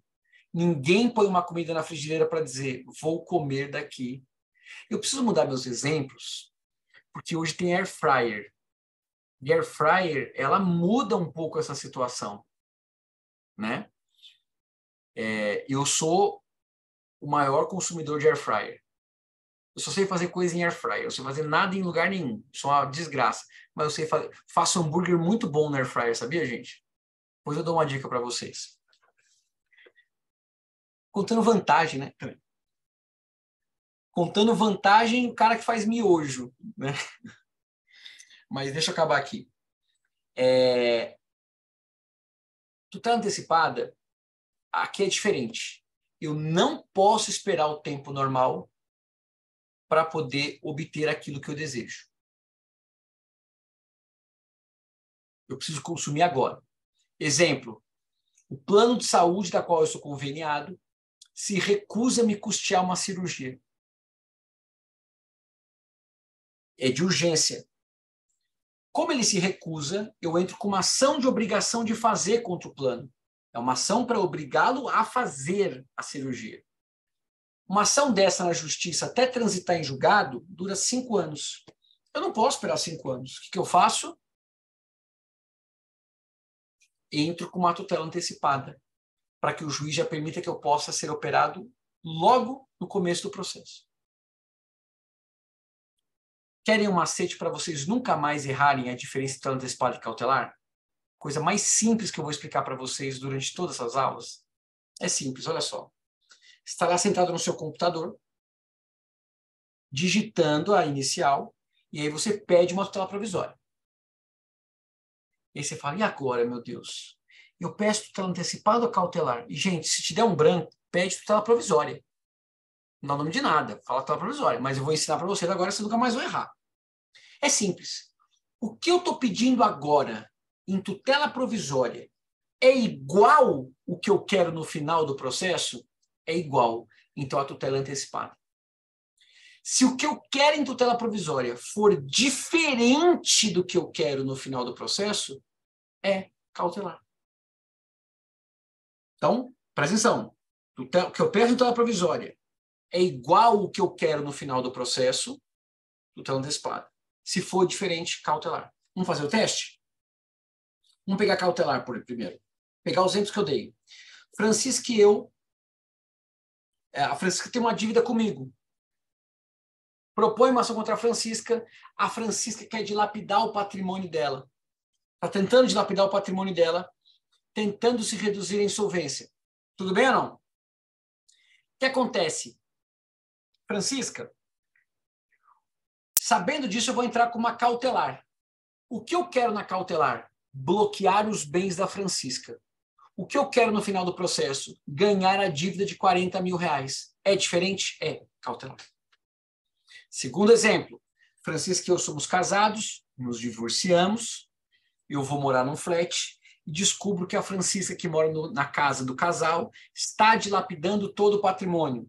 Ninguém põe uma comida na frigideira para dizer, vou comer daqui. Eu preciso mudar meus exemplos, porque hoje tem air fryer. E air fryer, ela muda um pouco essa situação, né? Eu sou o maior consumidor de air fryer. Eu só sei fazer coisa em air fryer. Eu sei fazer nada em lugar nenhum. Sou uma desgraça. Mas eu sei fazer. Faço hambúrguer muito bom no air fryer, sabia, gente? Depois eu dou uma dica para vocês. Contando vantagem, né? Contando vantagem, o cara que faz miojo, né? Mas deixa eu acabar aqui. Tutela antecipada, aqui é diferente. Eu não posso esperar o tempo normal para poder obter aquilo que eu desejo. Eu preciso consumir agora. Exemplo, o plano de saúde da qual eu sou conveniado se recusa a me custear uma cirurgia. É de urgência. Como ele se recusa, eu entro com uma ação de obrigação de fazer contra o plano. É uma ação para obrigá-lo a fazer a cirurgia. Uma ação dessa na justiça, até transitar em julgado, dura 5 anos. Eu não posso esperar 5 anos. O que eu faço? Entro com uma tutela antecipada, para que o juiz já permita que eu possa ser operado logo no começo do processo. Querem um macete para vocês nunca mais errarem a diferença entre antecipado e cautelar? Coisa mais simples que eu vou explicar para vocês durante todas essas aulas. É simples, olha só. Estará sentado no seu computador, digitando a inicial, e aí você pede uma tutela provisória. E aí você fala, e agora, meu Deus? Eu peço tutela antecipada ou cautelar? E, gente, se te der um branco, pede tutela provisória. Não dá nome de nada, fala tutela provisória. Mas eu vou ensinar para você agora, você nunca mais vai errar. É simples. O que eu estou pedindo agora em tutela provisória é igual o que eu quero no final do processo? É igual. Então, a tutela é antecipada. Se o que eu quero em tutela provisória for diferente do que eu quero no final do processo, é cautelar. Então, presta atenção. O que eu peço em tutela provisória é igual o que eu quero no final do processo, tutela antecipada. Se for diferente, cautelar. Vamos fazer o teste? Vamos pegar cautelar por primeiro. Pegar os exemplos que eu dei. Francisca e eu... a Francisca tem uma dívida comigo. Propõe uma ação contra a Francisca quer dilapidar o patrimônio dela. Está tentando dilapidar o patrimônio dela, tentando se reduzir a insolvência. Tudo bem ou não? O que acontece? Francisca, sabendo disso, eu vou entrar com uma cautelar. O que eu quero na cautelar? Bloquear os bens da Francisca. O que eu quero no final do processo? Ganhar a dívida de 40 mil reais. É diferente? É cautelar. Segundo exemplo, Francisca e eu somos casados, nos divorciamos, eu vou morar num flat e descubro que a Francisca, que mora na casa do casal, está dilapidando todo o patrimônio.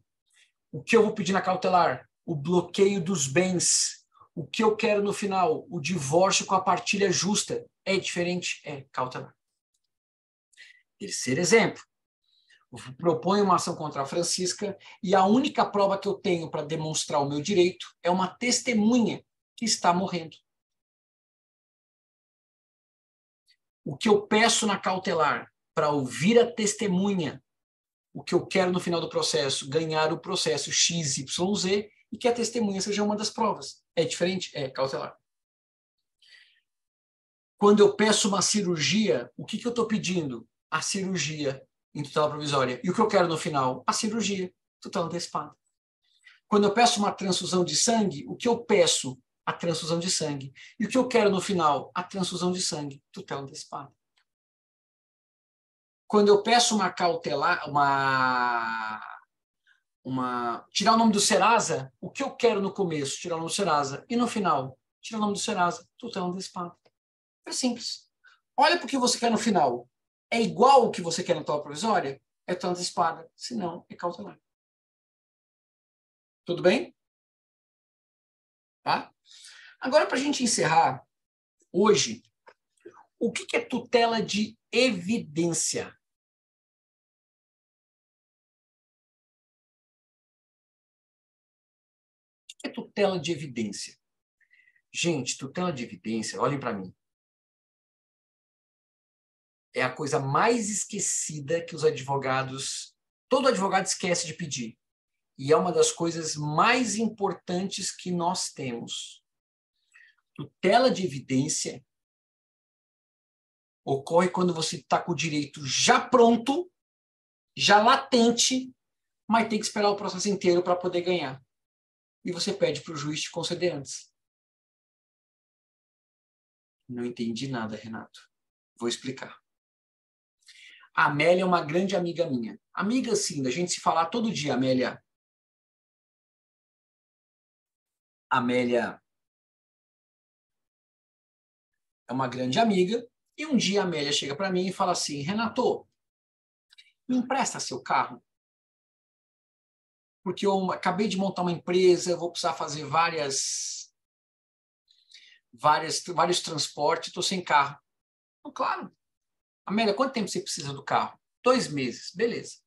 O que eu vou pedir na cautelar? O bloqueio dos bens. O que eu quero no final? O divórcio com a partilha justa. É diferente? É cautelar. Terceiro exemplo. Eu proponho uma ação contra a Francisca e a única prova que eu tenho para demonstrar o meu direito é uma testemunha que está morrendo. O que eu peço na cautelar para ouvir a testemunha, o que eu quero no final do processo, ganhar o processo XYZ e que a testemunha seja uma das provas. É diferente? É cautelar. Quando eu peço uma cirurgia, o que eu estou pedindo? A cirurgia em tutela provisória. E o que eu quero no final? A cirurgia, tutela antecipada. Quando eu peço uma transfusão de sangue, o que eu peço? A transfusão de sangue. E o que eu quero no final? A transfusão de sangue, tutela antecipada. Quando eu peço uma cautelar, tirar o nome do Serasa, o que eu quero no começo? Tirar o nome do Serasa. E no final? Tirar o nome do Serasa, tutela antecipada. É simples. Olha para o que você quer no final. É igual o que você quer na tutela provisória? É tutela antecipada. Se não, é cautelar. Tudo bem? Tá? Agora, para a gente encerrar, hoje, o que é tutela de evidência? O que é tutela de evidência? Gente, tutela de evidência, olhem para mim. É a coisa mais esquecida que os advogados... Todo advogado esquece de pedir. E é uma das coisas mais importantes que nós temos. Tutela de evidência ocorre quando você está com o direito já pronto, já latente, mas tem que esperar o processo inteiro para poder ganhar. E você pede para o juiz te conceder antes. Não entendi nada, Renato. Vou explicar. A Amélia é uma grande amiga minha. Amiga, sim, da gente se falar todo dia, Amélia. Amélia é uma grande amiga. E um dia a Amélia chega para mim e fala assim, Renato, me empresta seu carro? Porque eu acabei de montar uma empresa, eu vou precisar fazer vários transportes, estou sem carro. Então, claro. Amélia, quanto tempo você precisa do carro? 2 meses. Beleza.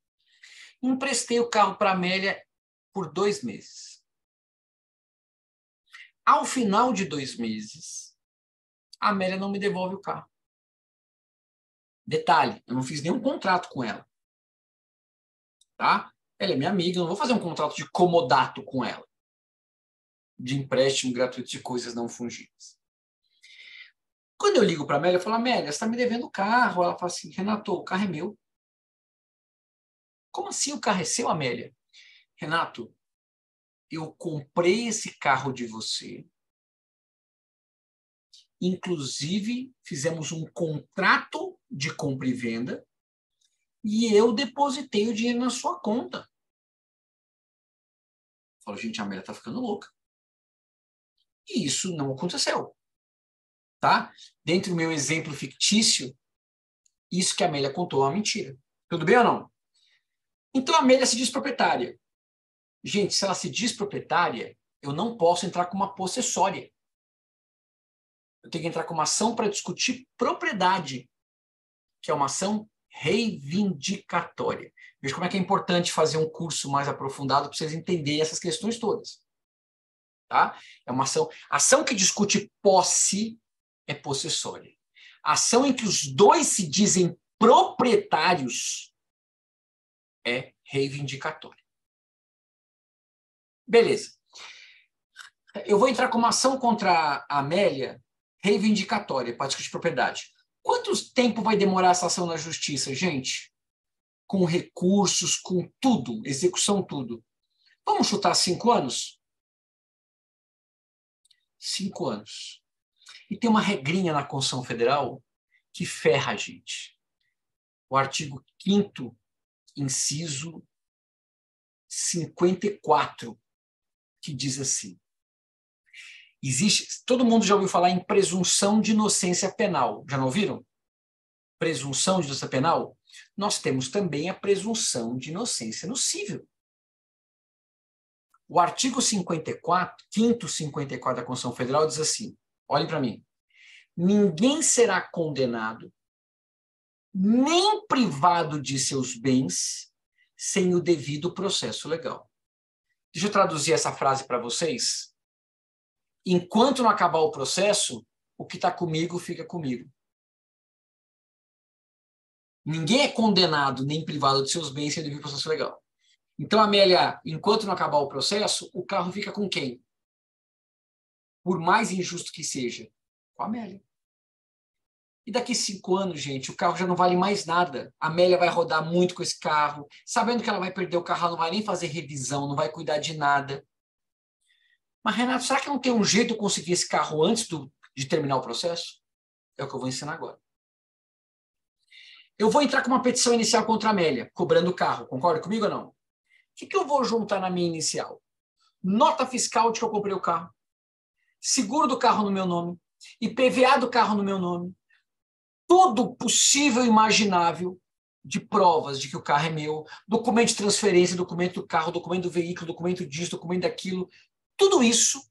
Emprestei o carro para a Amélia por 2 meses. Ao final de 2 meses, a Amélia não me devolve o carro. Detalhe, eu não fiz nenhum contrato com ela. Tá? Ela é minha amiga, eu não vou fazer um contrato de comodato com ela. de empréstimo gratuito de coisas não fungíveis. Quando eu ligo para a Amélia, eu falo, Amélia, você está me devendo o carro. Ela fala assim, Renato, o carro é meu. Como assim o carro é seu, Amélia? Renato, eu comprei esse carro de você. Inclusive, fizemos um contrato de compra e venda e eu depositei o dinheiro na sua conta. Eu falo, gente, a Amélia está ficando louca. E isso não aconteceu. Tá? Dentro do meu exemplo fictício, isso que a Amélia contou é uma mentira. Tudo bem ou não? Então a Amélia se diz proprietária. Gente, se ela se diz proprietária, eu não posso entrar com uma possessória. Eu tenho que entrar com uma ação para discutir propriedade, que é uma ação reivindicatória. Veja como é que é importante fazer um curso mais aprofundado para vocês entenderem essas questões todas. Tá? É uma ação que discute posse é possessória. A ação em que os dois se dizem proprietários é reivindicatória. Beleza. Eu vou entrar com uma ação contra a Amélia reivindicatória para discutir propriedade. Quanto tempo vai demorar essa ação na justiça, gente? Com recursos, com tudo, execução, tudo. Vamos chutar 5 anos? 5 anos. E tem uma regrinha na Constituição Federal que ferra a gente. O artigo 5º, inciso 54, que diz assim: existe, todo mundo já ouviu falar em presunção de inocência penal. Já não ouviram? Presunção de inocência penal? Nós temos também a presunção de inocência no cível. O artigo 54, 5º 54 da Constituição Federal diz assim, olhem para mim, ninguém será condenado nem privado de seus bens sem o devido processo legal. Deixa eu traduzir essa frase para vocês. Enquanto não acabar o processo, o que está comigo fica comigo. Ninguém é condenado nem privado de seus bens sem o devido processo legal. Então, Amélia, enquanto não acabar o processo, o carro fica com quem? Por mais injusto que seja, com a Amélia. E daqui 5 anos, gente, o carro já não vale mais nada. A Amélia vai rodar muito com esse carro, sabendo que ela vai perder o carro, ela não vai nem fazer revisão, não vai cuidar de nada. Mas, Renato, será que não tem um jeito de eu conseguir esse carro antes de terminar o processo? É o que eu vou ensinar agora. Eu vou entrar com uma petição inicial contra a Amélia, cobrando o carro. Concorda comigo ou não? O que eu vou juntar na minha inicial? Nota fiscal de que eu comprei o carro, seguro do carro no meu nome, IPVA do carro no meu nome, tudo possível e imaginável de provas de que o carro é meu, documento de transferência, documento do carro, documento do veículo, documento disso, documento daquilo, tudo isso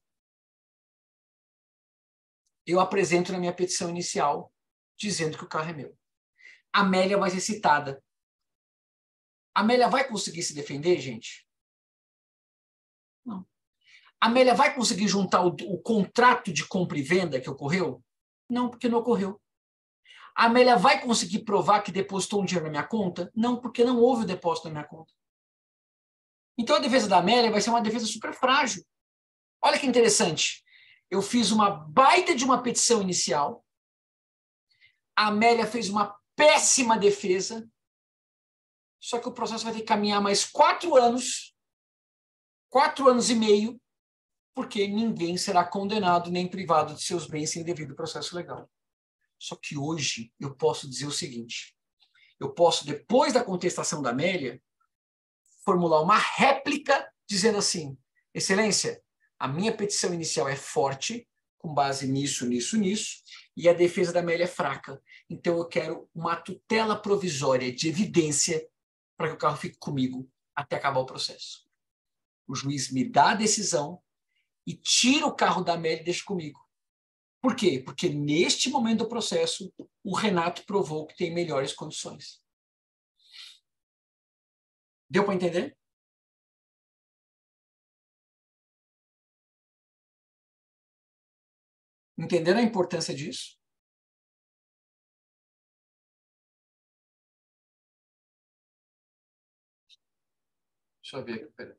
eu apresento na minha petição inicial, dizendo que o carro é meu. A Amélia vai ser citada. A Amélia vai conseguir se defender, gente? Não. A Amélia vai conseguir juntar o contrato de compra e venda que ocorreu? Não, porque não ocorreu. A Amélia vai conseguir provar que depositou um dinheiro na minha conta? Não, porque não houve o depósito na minha conta. Então a defesa da Amélia vai ser uma defesa super frágil. Olha que interessante. Eu fiz uma baita de uma petição inicial. A Amélia fez uma péssima defesa. Só que o processo vai ter que caminhar mais 4 anos, 4 anos e meio, porque ninguém será condenado nem privado de seus bens sem devido processo legal. Só que hoje eu posso dizer o seguinte, eu posso, depois da contestação da Amélia, formular uma réplica dizendo assim, Excelência, a minha petição inicial é forte, com base nisso, nisso, nisso, e a defesa da Amélia é fraca. Então eu quero uma tutela provisória de evidência para que o carro fique comigo até acabar o processo. O juiz me dá a decisão e tira o carro da Amélia e deixa comigo. Por quê? Porque neste momento do processo, o Renato provou que tem melhores condições. Deu para entender? Entenderam a importância disso? Deixa eu ver aqui, peraí.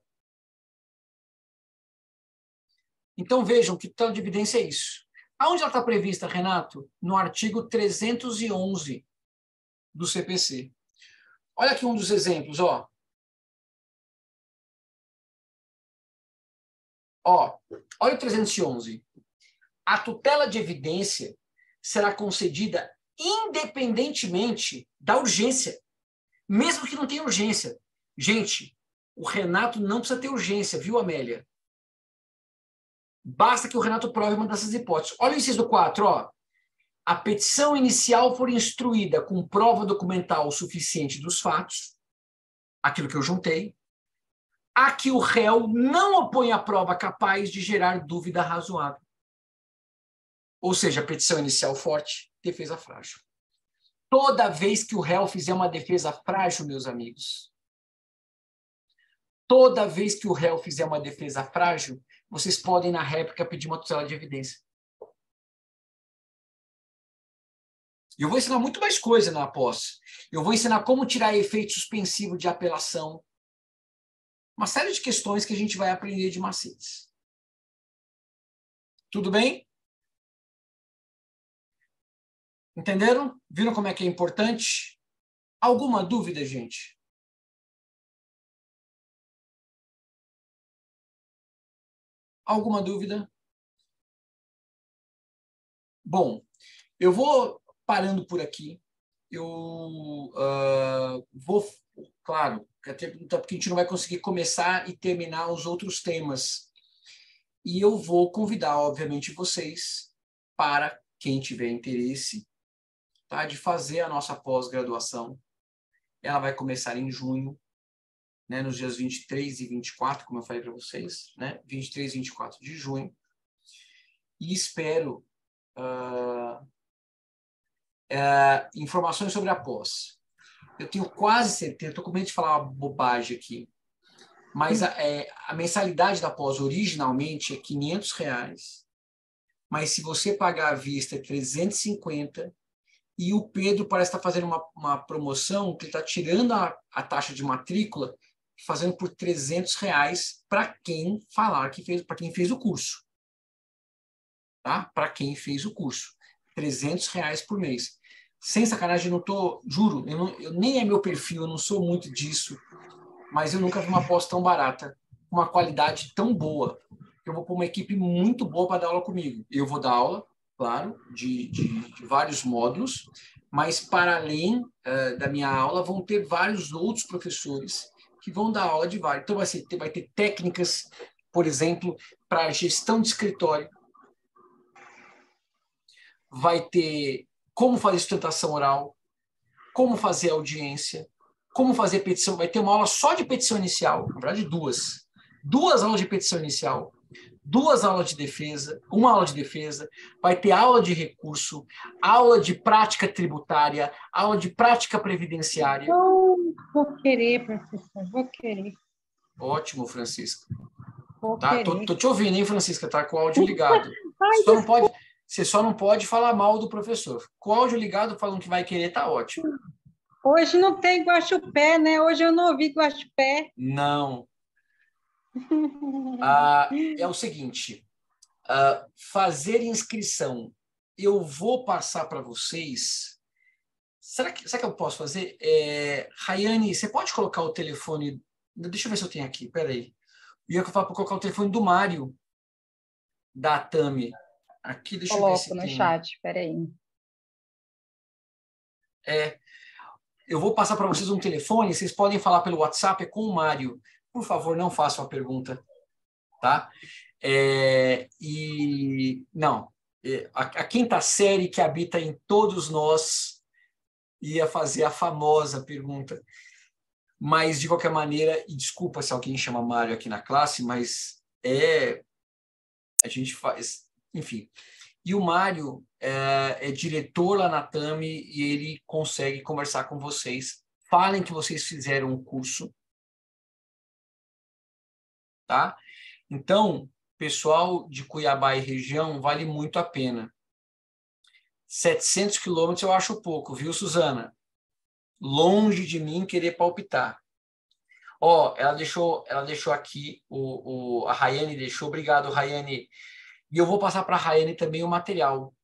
Então, vejam que tutela de evidência é isso. Aonde ela está prevista, Renato? No artigo 311 do CPC. Olha aqui um dos exemplos, ó. Olha o 311. A tutela de evidência será concedida independentemente da urgência, mesmo que não tenha urgência. Gente, o Renato não precisa ter urgência, viu, Amélia? Basta que o Renato prove uma dessas hipóteses. Olha o inciso 4, ó. A petição inicial for instruída com prova documental suficiente dos fatos, aquilo que eu juntei, a que o réu não opõe a prova capaz de gerar dúvida razoável. Ou seja, a petição inicial forte, defesa frágil. Toda vez que o réu fizer uma defesa frágil, meus amigos, toda vez que o réu fizer uma defesa frágil, vocês podem, na réplica, pedir uma tutela de evidência. Eu vou ensinar muito mais coisa na pós. Eu vou ensinar como tirar efeito suspensivo de apelação. Uma série de questões que a gente vai aprender de macetes. Tudo bem? Entenderam? Viram como é que é importante? Alguma dúvida, gente? Alguma dúvida? Bom, eu vou parando por aqui. Eu vou, claro, até porque a gente não vai conseguir começar e terminar os outros temas. E eu vou convidar, obviamente, vocês, para quem tiver interesse, tá, de fazer a nossa pós-graduação. Ela vai começar em junho, né, nos dias 23 e 24, como eu falei para vocês, né, 23 e 24 de junho. E espero informações sobre a pós. Eu tenho quase certeza, estou com medo de falar uma bobagem aqui, mas a mensalidade da pós originalmente é R$500, mas se você pagar à vista é R$350, e o Pedro parece estar fazendo uma promoção que ele está tirando a taxa de matrícula, fazendo por R$300 para quem falar que fez, para quem fez o curso. Tá? Para quem fez o curso. R$300 por mês. Sem sacanagem, eu não tô, juro, eu nem é meu perfil, eu não sou muito disso, mas eu nunca vi uma pós tão barata, com uma qualidade tão boa. Eu vou pôr uma equipe muito boa para dar aula comigo. Eu vou dar aula, claro, de vários módulos, mas para além da minha aula, vão ter vários outros professores que vão dar aula de vários. Então, vai ter técnicas, por exemplo, para gestão de escritório, vai ter como fazer sustentação oral, como fazer audiência, como fazer petição. Vai ter uma aula só de petição inicial, na verdade duas. Duas aulas de petição inicial, 2 aulas de defesa, 1 aula de defesa, vai ter aula de recurso, aula de prática tributária, aula de prática previdenciária. Vou querer, professor, vou querer. Ótimo, Francisca. Vou Tá? querer. Tô te ouvindo, hein, Francisca? Tá com o áudio ligado. Ai, Você só não pode falar mal do professor. Com o áudio ligado, falando que vai querer, tá ótimo. Hoje não tem guaxupé, né? Hoje eu não ouvi guaxupé. Não. É o seguinte, fazer inscrição. Eu vou passar para vocês. Será que eu posso fazer? Rayane, você pode colocar o telefone? Deixa eu ver se eu tenho aqui, peraí. Eu ia falar para colocar o telefone do Mário, da Tami. Aqui, deixa eu ver se Coloco no tem. chat, peraí. Eu vou passar para vocês um telefone, vocês podem falar pelo WhatsApp, é com o Mário. Por favor, não façam a pergunta, tá? A quinta série que habita em todos nós ia fazer a famosa pergunta. Mas, de qualquer maneira, e desculpa se alguém chama Mário aqui na classe, mas a gente faz, enfim. E o Mário é diretor lá na Tami e ele consegue conversar com vocês. Falem que vocês fizeram um curso. Tá? Então, pessoal de Cuiabá e região, vale muito a pena. 700 quilômetros eu acho pouco, viu, Suzana? Longe de mim querer palpitar. Ó, ela deixou aqui, a Rayane deixou. Obrigado, Rayane. E eu vou passar para a Rayane também o material,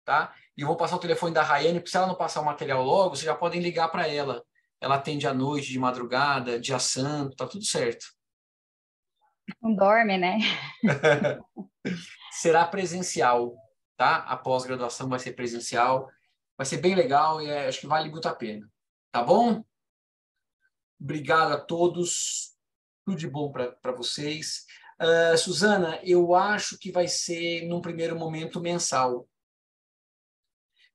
tá? E eu vou passar o telefone da Rayane, porque se ela não passar o material logo, vocês já podem ligar para ela. Ela atende à noite, de madrugada, dia santo, tá tudo certo. Não dorme, né? Será presencial, tá? A pós-graduação vai ser presencial. Vai ser bem legal e acho que vale muito a pena. Tá bom? Obrigado a todos. Tudo de bom para vocês. Suzana, eu acho que vai ser, num primeiro momento, mensal.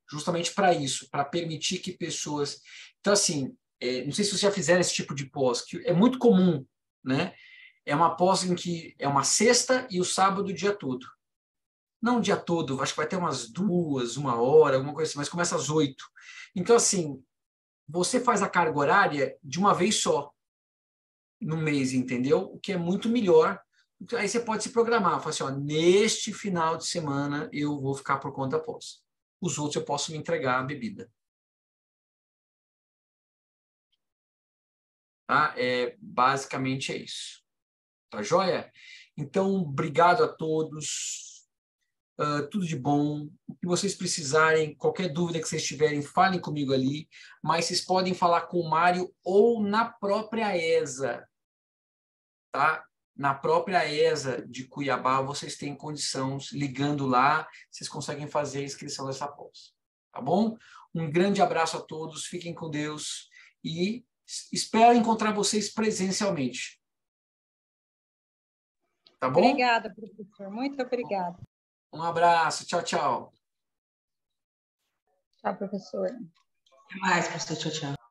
Justamente para isso, para permitir que pessoas... Então, assim, não sei se vocês já fizeram esse tipo de pós, que é muito comum, né? É uma pós em que é uma sexta e o sábado o dia todo. Não o dia todo, acho que vai ter umas 2, 1 hora, alguma coisa assim, mas começa às 8. Então, assim, você faz a carga horária de uma vez só no mês, entendeu? O que é muito melhor. Aí você pode se programar, fala assim, ó, neste final de semana eu vou ficar por conta pós. Os outros eu posso me entregar a bebida. Tá? Basicamente é isso. Tá joia? Então, obrigado a todos. Tudo de bom. O que vocês precisarem, qualquer dúvida que vocês tiverem, falem comigo ali. Mas vocês podem falar com o Mário ou na própria ESA. Tá? Na própria ESA de Cuiabá, vocês têm condições, ligando lá, vocês conseguem fazer a inscrição dessa pós. Tá bom? Um grande abraço a todos, fiquem com Deus e espero encontrar vocês presencialmente. Tá bom? Obrigada, professor. Muito obrigada. Um abraço. Tchau, tchau. Tchau, professor. Até mais, professor. Tchau, tchau.